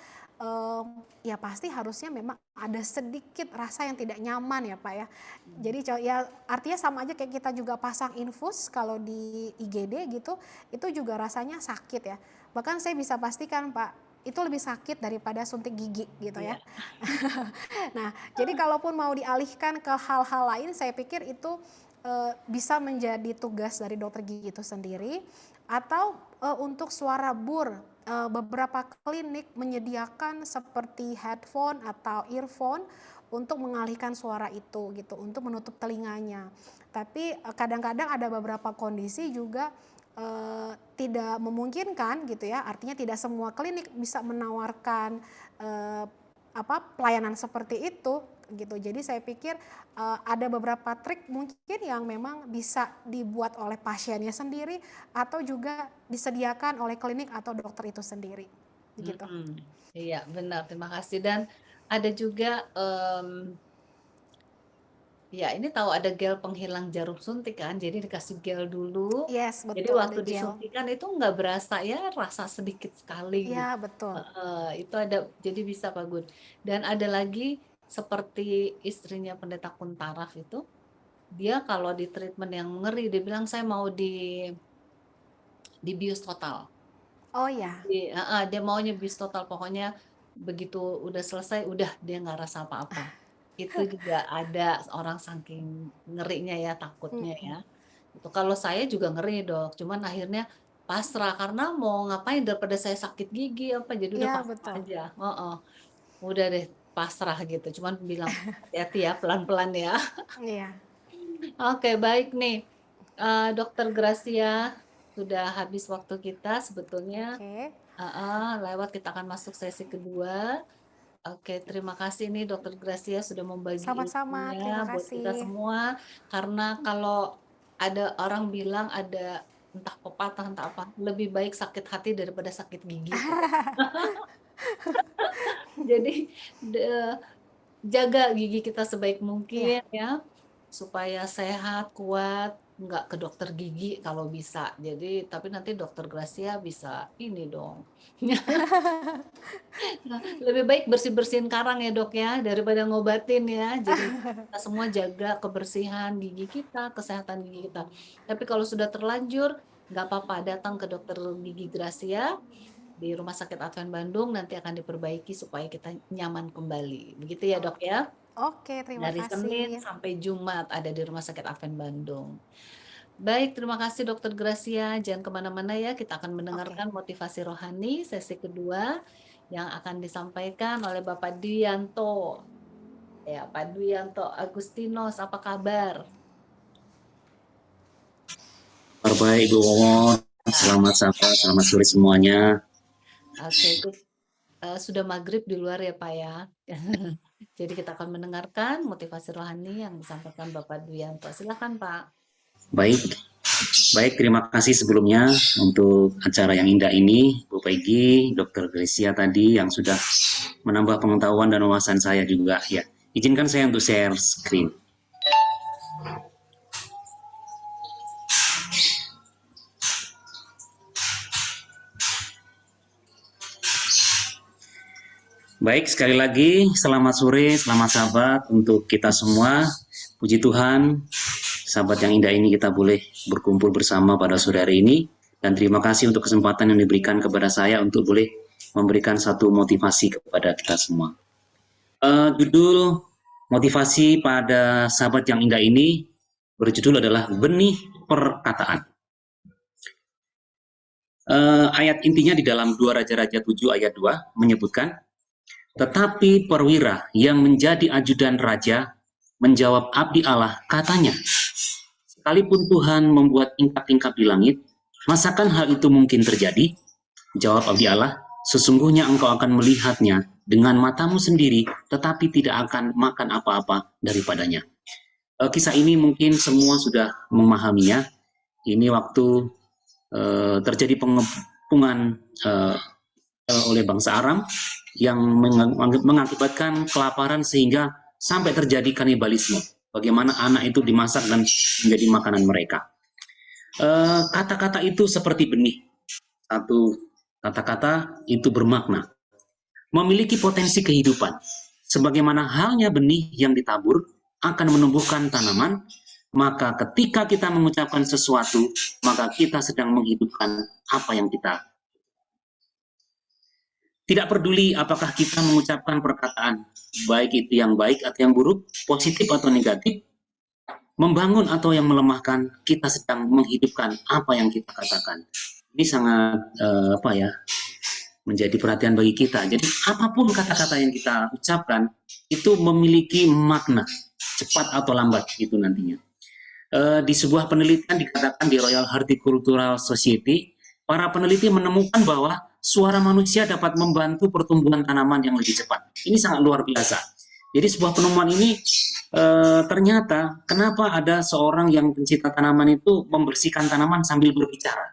[SPEAKER 3] ya pasti harusnya memang ada sedikit rasa yang tidak nyaman ya Pak ya.
[SPEAKER 1] Hmm.
[SPEAKER 3] Jadi ya artinya sama aja kayak kita juga pasang infus kalau di IGD gitu, itu juga rasanya sakit ya. Bahkan saya bisa pastikan Pak, itu lebih sakit daripada suntik gigi gitu ya.
[SPEAKER 1] Iya.
[SPEAKER 3] Nah, jadi kalaupun mau dialihkan ke hal-hal lain, saya pikir itu bisa menjadi tugas dari dokter gigi itu sendiri, atau untuk suara bur, beberapa klinik menyediakan seperti headphone atau earphone untuk mengalihkan suara itu gitu, untuk menutup telinganya. Tapi kadang-kadang ada beberapa kondisi juga tidak memungkinkan gitu ya, artinya tidak semua klinik bisa menawarkan eee, pelayanan seperti itu gitu. Jadi saya pikir ada beberapa trik mungkin yang memang bisa dibuat oleh pasiennya sendiri atau juga disediakan oleh klinik atau dokter itu sendiri, begitu.
[SPEAKER 1] Mhm. Iya benar, terima kasih dan ada juga, ya ini tahu ada gel penghilang jarum suntik kan, jadi dikasih gel dulu,
[SPEAKER 3] Yes,
[SPEAKER 1] jadi
[SPEAKER 3] betul ada
[SPEAKER 1] waktu
[SPEAKER 3] gel.
[SPEAKER 1] disuntikan itu nggak berasa ya rasa sedikit sekali gitu.
[SPEAKER 3] Iya, betul.
[SPEAKER 1] Itu ada jadi bisa Pak Gun. Dan ada lagi seperti istrinya Pendeta Kuntaraf itu, dia kalau di treatment yang ngeri dia bilang, "Saya mau dibius total."
[SPEAKER 3] Oh ya.
[SPEAKER 1] Dia maunya bius total, pokoknya begitu udah selesai, udah dia nggak rasa apa-apa. Itu juga ada orang saking ngerinya ya, takutnya ya.
[SPEAKER 3] Mhm.
[SPEAKER 1] Itu kalau saya juga ngeri Dok, cuman akhirnya pasrah karena mau ngapain daripada saya sakit gigi apa, jadi udah
[SPEAKER 3] Iya,
[SPEAKER 1] pasrah
[SPEAKER 3] betul.
[SPEAKER 1] aja, udah deh pasrah gitu, cuman bilang, "Hati-hati ya, pelan-pelan ya."
[SPEAKER 3] Iya.
[SPEAKER 1] Oke baik nih, Dokter Gracia, sudah habis waktu kita sebetulnya.
[SPEAKER 3] Oke.
[SPEAKER 1] Lewat kita akan masuk sesi kedua. Oke, terima kasih nih Dokter Gracia sudah membagi
[SPEAKER 3] Sama-sama, terima
[SPEAKER 1] ilmunya buat kita
[SPEAKER 3] kasih.
[SPEAKER 1] semua. Karena kalau ada orang bilang ada entah pepatah entah apa, lebih baik sakit hati daripada sakit gigi. Jadi jaga gigi kita sebaik
[SPEAKER 3] Iya,
[SPEAKER 1] mungkin ya, supaya sehat, kuat, nggak ke dokter gigi kalau bisa. Jadi, tapi nanti dokter Gracia bisa ini dong. Nah, lebih baik bersih-bersihin karang ya dok ya, daripada ngobatin ya. Jadi kita semua jaga kebersihan gigi kita, kesehatan gigi kita. Tapi kalau sudah terlanjur, nggak apa-apa, datang ke dokter gigi Gracia di Rumah Sakit Advent Bandung, nanti akan diperbaiki supaya kita nyaman kembali. Begitu ya dok
[SPEAKER 3] oke.
[SPEAKER 1] ya?
[SPEAKER 3] Oke, terima
[SPEAKER 1] Dari Senin
[SPEAKER 3] kasih.
[SPEAKER 1] sampai Jumat ada di Rumah Sakit Advent Bandung. Baik, terima kasih Dokter Gracia. Jangan kemana-mana ya, kita akan
[SPEAKER 3] Oke.
[SPEAKER 1] mendengarkan motivasi rohani sesi kedua yang akan disampaikan oleh Bapak Duyanto. Ya, Pak Duyanto Agustinus, apa kabar?
[SPEAKER 4] Kabar baik Ibu Wawon,
[SPEAKER 1] Nah,
[SPEAKER 4] selamat selamat sore semuanya.
[SPEAKER 1] oke, sudah maghrib di luar ya Pak ya. Jadi kita akan mendengarkan motivasi rohani yang disampaikan Bapak Duyanto. Silakan Pak.
[SPEAKER 4] Baik, baik terima kasih sebelumnya untuk acara yang indah ini, Bu Peggy, Dokter Gracia tadi yang sudah menambah pengetahuan dan wawasan saya juga ya. Izinkan saya untuk share screen. Baik, sekali lagi selamat sore, selamat sahabat untuk kita semua. Puji Tuhan, sahabat yang indah ini kita boleh berkumpul bersama pada sore hari ini. Dan terima kasih untuk kesempatan yang diberikan kepada saya untuk boleh memberikan satu motivasi kepada kita semua. Judul motivasi pada sahabat yang indah ini berjudul adalah Benih Perkataan. Ayat intinya di dalam 2 Raja-Raja 7 ayat 2 menyebutkan, tetapi perwira yang menjadi ajudan raja menjawab abdi Allah, katanya, sekalipun Tuhan membuat tingkap-tingkap di langit, masakan hal itu mungkin terjadi? Jawab abdi Allah, sesungguhnya engkau akan melihatnya dengan matamu sendiri, tetapi tidak akan makan apa-apa daripadanya. Kisah ini mungkin semua sudah memahaminya. Ini waktu terjadi pengepungan oleh bangsa Aram yang mengakibatkan kelaparan sehingga sampai terjadi kanibalisme. Bagaimana anak itu dimasak dan menjadi makanan mereka. Kata-kata itu seperti benih. Satu kata-kata itu bermakna, memiliki potensi kehidupan. Sebagaimana halnya benih yang ditabur akan menumbuhkan tanaman, maka ketika kita mengucapkan sesuatu, maka kita sedang menghidupkan apa yang kita. Tidak peduli apakah kita mengucapkan perkataan, baik itu yang baik atau yang buruk, positif atau negatif, membangun atau yang melemahkan, kita sedang menghidupkan apa yang kita katakan. Ini sangat menjadi perhatian bagi kita. Jadi apapun kata-kata yang kita ucapkan itu memiliki makna, cepat atau lambat itu nantinya. Di sebuah penelitian dikatakan di Royal Horticultural Society, para peneliti menemukan bahwa suara manusia dapat membantu pertumbuhan tanaman yang lebih cepat. Ini sangat luar biasa. Jadi sebuah penemuan ini ternyata kenapa ada seorang yang pencipta tanaman itu membersihkan tanaman sambil berbicara.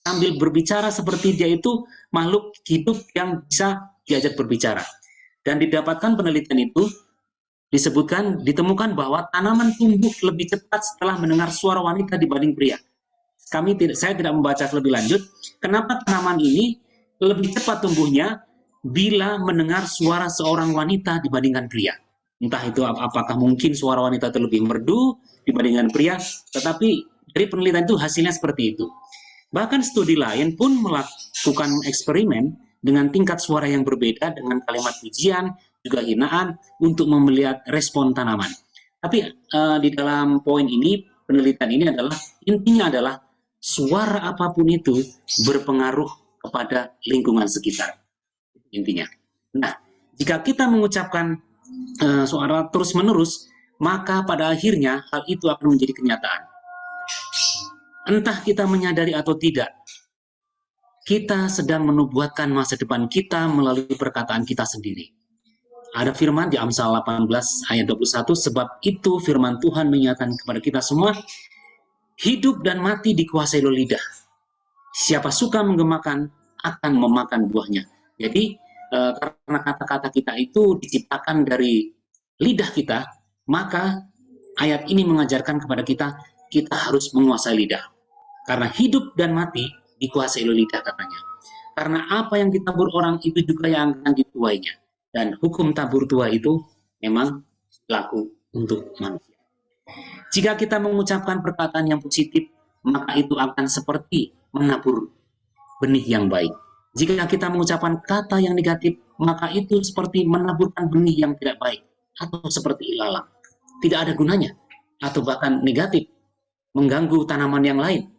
[SPEAKER 4] Sambil berbicara seperti dia itu makhluk hidup yang bisa diajak berbicara. Dan didapatkan penelitian itu ditemukan bahwa tanaman tumbuh lebih cepat setelah mendengar suara wanita dibanding pria. Saya tidak membaca lebih lanjut. Kenapa tanaman ini lebih cepat tumbuhnya bila mendengar suara seorang wanita dibandingkan pria? Entah itu apakah mungkin suara wanita itu lebih merdu dibandingkan pria, tetapi dari penelitian itu hasilnya seperti itu. Bahkan studi lain pun melakukan eksperimen dengan tingkat suara yang berbeda dengan kalimat pujian, juga hinaan untuk melihat respon tanaman. Tapi di dalam poin ini, penelitian ini adalah intinya adalah suara apapun itu berpengaruh kepada lingkungan sekitar. Intinya. Nah, jika kita mengucapkan suara terus-menerus, maka pada akhirnya hal itu akan menjadi kenyataan. Entah kita menyadari atau tidak, kita sedang menubuatkan masa depan kita melalui perkataan kita sendiri. Ada firman di Amsal 18 ayat 21, sebab itu firman Tuhan menyatakan kepada kita semua, hidup dan mati dikuasai oleh lidah. Siapa suka menggemakan akan memakan buahnya. Jadi karena kata-kata kita itu diciptakan dari lidah kita, maka ayat ini mengajarkan kepada kita, kita harus menguasai lidah. Karena hidup dan mati dikuasai oleh lidah katanya. Karena apa yang ditabur orang itu juga yang akan dituainya. Dan hukum tabur tua itu memang berlaku untuk manusia. Jika kita mengucapkan perkataan yang positif, maka itu akan seperti menabur benih yang baik. Jika kita mengucapkan kata yang negatif, maka itu seperti menaburkan benih yang tidak baik, atau seperti ilalang. Tidak ada gunanya, atau bahkan negatif, mengganggu tanaman yang lain.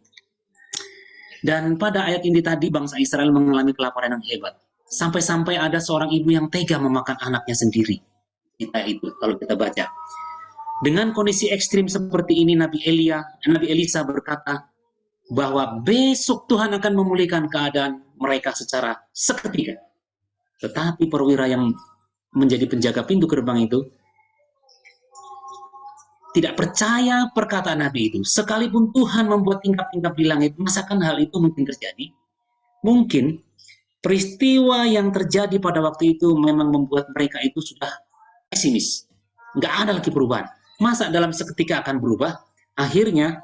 [SPEAKER 4] Dan pada ayat ini tadi, bangsa Israel mengalami kelaparan yang hebat. Sampai-sampai ada seorang ibu yang tega memakan anaknya sendiri. Itu kalau kita baca. Dengan kondisi ekstrim seperti ini, Nabi Elisa berkata bahwa besok Tuhan akan memulihkan keadaan mereka secara seketika. Tetapi perwira yang menjadi penjaga pintu gerbang itu tidak percaya perkataan Nabi itu. Sekalipun Tuhan membuat tingkap-tingkap di langit, masakan hal itu mungkin terjadi? Mungkin peristiwa yang terjadi pada waktu itu memang membuat mereka itu sudah pesimis. Nggak ada lagi perubahan. Masa dalam seketika akan berubah? Akhirnya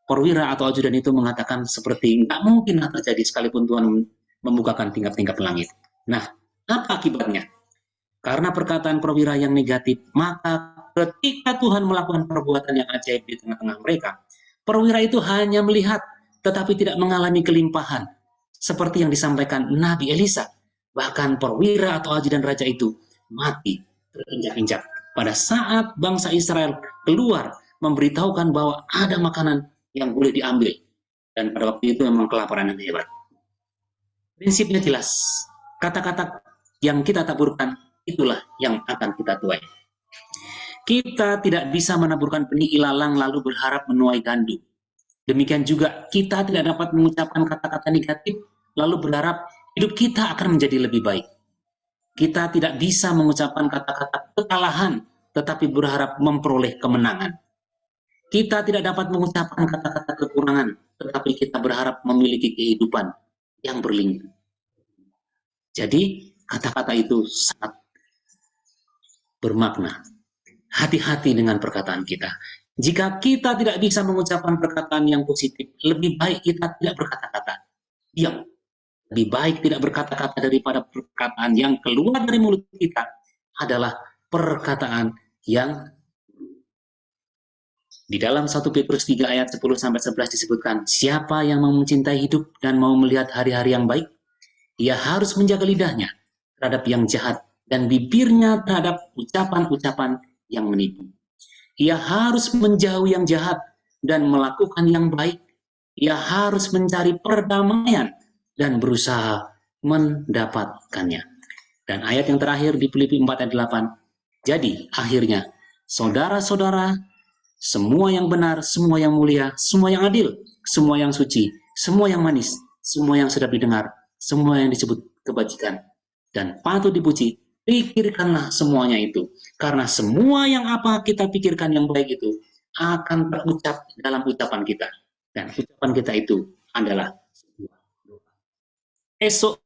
[SPEAKER 4] perwira atau ajudan itu mengatakan seperti nggak mungkin terjadi sekalipun Tuhan membukakan tingkap-tingkap langit. Nah, apa akibatnya? Karena perkataan perwira yang negatif, maka ketika Tuhan melakukan perbuatan yang ajaib di tengah-tengah mereka, perwira itu hanya melihat, tetapi tidak mengalami kelimpahan. Seperti yang disampaikan Nabi Elisa. Bahkan perwira atau ajudan raja itu mati terinjak-injak. Pada saat bangsa Israel keluar memberitahukan bahwa ada makanan yang boleh diambil. Dan pada waktu itu memang kelaparan yang hebat. Prinsipnya jelas. Kata-kata yang kita taburkan, itulah yang akan kita tuai. Kita tidak bisa menaburkan benih ilalang lalu berharap menuai gandum. Demikian juga kita tidak dapat mengucapkan kata-kata negatif lalu berharap hidup kita akan menjadi lebih baik. Kita tidak bisa mengucapkan kata-kata kekalahan tetapi berharap memperoleh kemenangan. Kita tidak dapat mengucapkan kata-kata kekurangan tetapi kita berharap memiliki kehidupan yang berlimpah. Jadi kata-kata itu sangat bermakna. Hati-hati dengan perkataan kita. Jika kita tidak bisa mengucapkan perkataan yang positif, lebih baik kita tidak berkata-kata. Diam. Lebih baik tidak berkata-kata daripada perkataan yang keluar dari mulut kita adalah perkataan yang di dalam 1 Petrus 3 ayat 10-11 disebutkan, siapa yang mau mencintai hidup dan mau melihat hari-hari yang baik, ia harus menjaga lidahnya terhadap yang jahat dan bibirnya terhadap ucapan-ucapan yang menipu. Ia harus menjauhi yang jahat dan melakukan yang baik. Ia harus mencari perdamaian dan berusaha mendapatkannya. Dan ayat yang terakhir di Filipi 4 ayat 8. Jadi akhirnya, saudara-saudara, semua yang benar, semua yang mulia, semua yang adil, semua yang suci, semua yang manis, semua yang sedap didengar, semua yang disebut kebajikan dan patut dipuji, pikirkanlah semuanya itu. Karena semua yang apa kita pikirkan yang baik itu akan terucap dalam ucapan kita. Dan ucapan kita itu adalah sebuah doa. Esok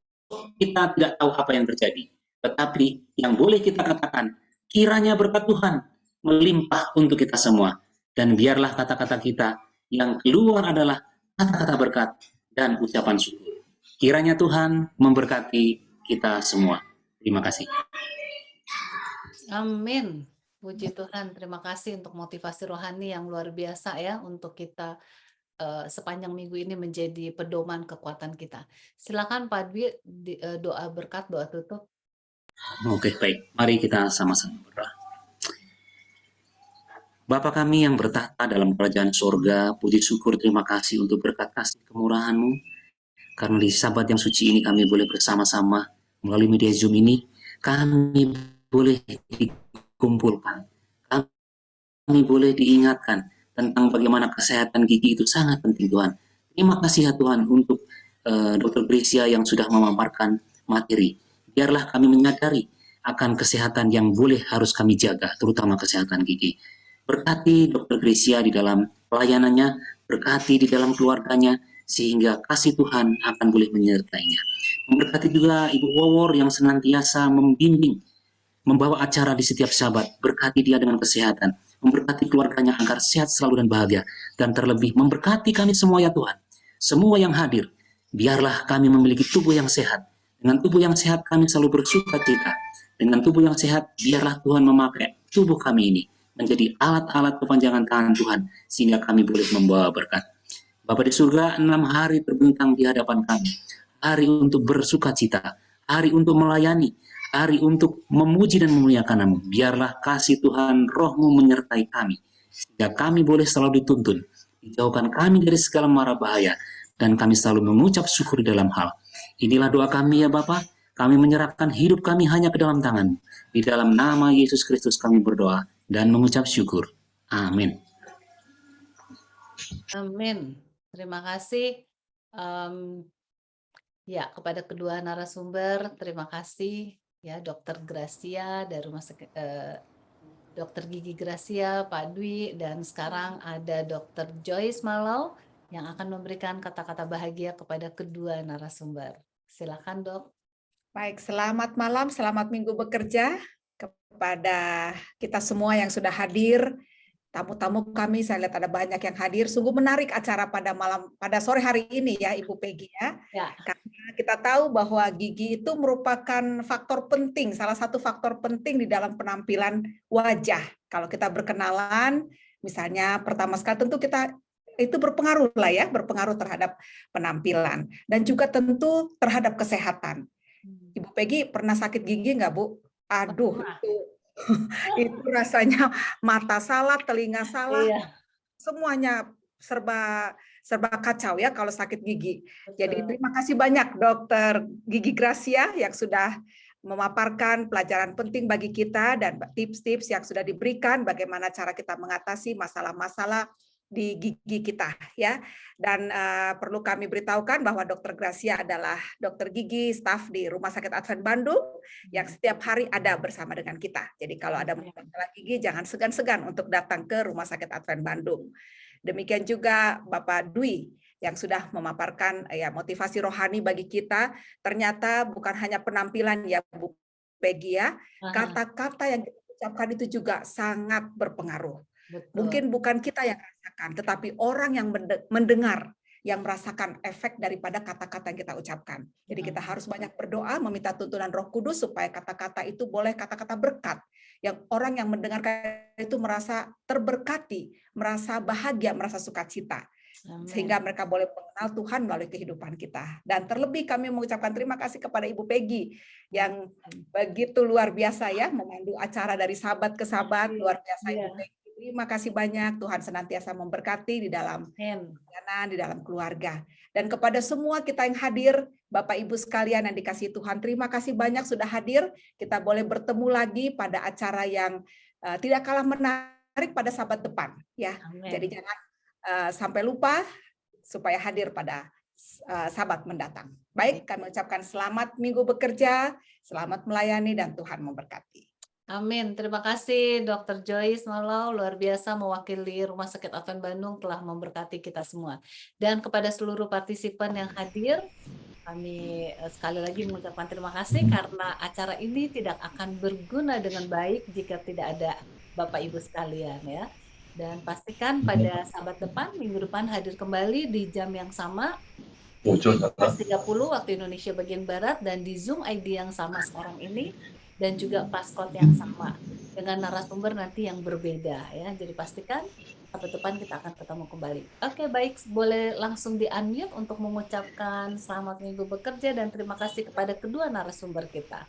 [SPEAKER 4] kita tidak tahu apa yang terjadi. Tetapi yang boleh kita katakan, kiranya berkat Tuhan melimpah untuk kita semua. Dan biarlah kata-kata kita yang keluar adalah kata-kata berkat dan ucapan syukur. Kiranya Tuhan memberkati kita semua. Terima kasih.
[SPEAKER 1] Amin. Puji Tuhan. Terima kasih untuk motivasi rohani yang luar biasa ya untuk kita sepanjang minggu ini menjadi pedoman kekuatan kita. Silakan Pak Dwi doa berkat, doa tutup.
[SPEAKER 4] Oke, baik. Mari kita sama-sama berdoa. Bapa kami yang bertahta dalam kerajaan sorga, puji syukur terima kasih untuk berkat kasih kemurahan-Mu. Karena di Sabat yang suci ini kami boleh bersama-sama melalui media Zoom ini, kami boleh dikumpulkan. Kami boleh diingatkan tentang bagaimana kesehatan gigi itu sangat penting Tuhan. Terima kasih ya Tuhan untuk Dr. Gracia yang sudah memaparkan materi. Biarlah kami menyadari akan kesehatan yang boleh harus kami jaga, terutama kesehatan gigi. Berkati Dr. Gracia di dalam pelayanannya, berkati di dalam keluarganya, sehingga kasih Tuhan akan boleh menyertainya. Memberkati juga Ibu Wawor yang senantiasa membimbing, membawa acara di setiap Sabat, berkati dia dengan kesehatan, memberkati keluarganya agar sehat selalu dan bahagia, dan terlebih memberkati kami semua ya Tuhan, semua yang hadir, biarlah kami memiliki tubuh yang sehat. Dengan tubuh yang sehat kami selalu bersuka cita. Dengan tubuh yang sehat, biarlah Tuhan memakai tubuh kami ini menjadi alat-alat kepanjangan tangan Tuhan, sehingga kami boleh membawa berkat. Bapa di surga, 6 hari terbentang di hadapan kami. Hari untuk bersuka cita, hari untuk melayani, hari untuk memuji dan memuliakan Nama. Biarlah kasih Tuhan Roh-Mu menyertai kami, sehingga kami boleh selalu dituntun, dijauhkan kami dari segala mara bahaya, dan kami selalu mengucap syukur di dalam hal. Inilah doa kami ya Bapa, kami menyerahkan hidup kami hanya ke dalam tangan. Di dalam nama Yesus Kristus kami berdoa dan mengucap syukur. Amin.
[SPEAKER 1] Amin. Terima kasih. Ya, kepada kedua narasumber, terima kasih ya Dokter Gracia dari Rumah Sakit Dokter Gigi Gracia, Pak Dwi, dan sekarang ada Dokter Joyce Malau yang akan memberikan kata-kata bahagia kepada kedua narasumber. Silakan, Dok.
[SPEAKER 5] Baik, selamat malam, selamat minggu bekerja kepada kita semua yang sudah hadir. Tamu-tamu kami, saya lihat ada banyak yang hadir. Sungguh menarik acara pada sore hari ini ya, Ibu Peggy ya. Karena kita tahu bahwa gigi itu merupakan faktor penting, salah satu faktor penting di dalam penampilan wajah. Kalau kita berkenalan, misalnya pertama sekali tentu kita itu berpengaruh lah ya, berpengaruh terhadap penampilan dan juga tentu terhadap kesehatan. Ibu Peggy pernah sakit gigi nggak, Bu? Aduh, itu rasanya mata salah, telinga salah, semuanya serba kacau ya kalau sakit gigi. Jadi terima kasih banyak Dokter Gigi Gracia yang sudah memaparkan pelajaran penting bagi kita dan tips-tips yang sudah diberikan bagaimana cara kita mengatasi masalah-masalah di gigi kita ya. Dan perlu kami beritahukan bahwa Dokter Gracia adalah dokter gigi staf di Rumah Sakit Advent Bandung yang setiap hari ada bersama dengan kita. Jadi kalau ada masalah gigi jangan segan-segan untuk datang ke Rumah Sakit Advent Bandung. Demikian juga Bapak Dwi yang sudah memaparkan ya motivasi rohani bagi kita. Ternyata bukan hanya penampilan ya Bu Peggy ya, kata-kata yang kita ucapkan itu juga sangat berpengaruh. Betul. Mungkin bukan kita yang rasakan, tetapi orang yang mendengar yang merasakan efek daripada kata-kata yang kita ucapkan. Jadi kita harus banyak berdoa, meminta tuntunan Roh Kudus supaya kata-kata itu boleh kata-kata berkat. Yang orang yang mendengarkan itu merasa terberkati, merasa bahagia, merasa sukacita. Sehingga mereka boleh mengenal Tuhan melalui kehidupan kita. Dan terlebih kami mengucapkan terima kasih kepada Ibu Peggy yang begitu luar biasa ya, memandu acara dari sahabat ke sahabat, luar biasa Ibu Peggy. Terima kasih banyak, Tuhan senantiasa memberkati di dalam pelayanan, di dalam keluarga. Dan kepada semua kita yang hadir, Bapak Ibu sekalian yang dikasihi Tuhan, terima kasih banyak sudah hadir. Kita boleh bertemu lagi pada acara yang tidak kalah menarik pada Sabat depan. Ya. Jadi jangan sampai lupa supaya hadir pada Sabat mendatang. Baik, kami ucapkan selamat minggu bekerja, selamat melayani, dan Tuhan memberkati.
[SPEAKER 1] Amin. Terima kasih Dr. Joyce Malau, luar biasa mewakili Rumah Sakit Advent Bandung telah memberkati kita semua. Dan kepada seluruh partisipan yang hadir, kami sekali lagi mengucapkan terima kasih karena acara ini tidak akan berguna dengan baik jika tidak ada Bapak Ibu sekalian ya. Dan pastikan pada Sabat depan, minggu depan hadir kembali di jam yang sama, 30 waktu Indonesia bagian Barat, dan di Zoom ID yang sama sekarang ini, dan juga passcode yang sama dengan narasumber nanti yang berbeda ya. Jadi pastikan Sabat depan kita akan ketemu kembali. Oke, baik, boleh langsung di-unmute untuk mengucapkan selamat minggu bekerja dan terima kasih kepada kedua narasumber kita.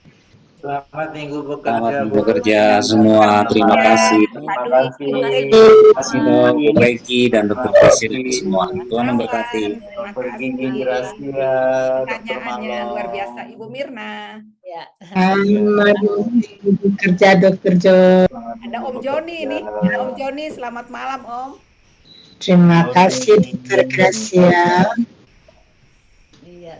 [SPEAKER 6] Selamat minggu bekerja.
[SPEAKER 4] Selamat minggu bekerja semua. Terima kasih.
[SPEAKER 5] Terima kasih.
[SPEAKER 4] Terima kasih Dok Reiki dan Dr. Presiden semua. Tuhan memberkati.
[SPEAKER 5] Dokter
[SPEAKER 6] Gigi Gracia,
[SPEAKER 5] pertanyaannya luar biasa, Ibu Mirna.
[SPEAKER 1] Ya.
[SPEAKER 7] Selamat bekerja Dokter Jo.
[SPEAKER 5] Ada Om Joni ini. Ada Om Joni. Selamat malam Om.
[SPEAKER 7] Terima kasih Dokter Gracia.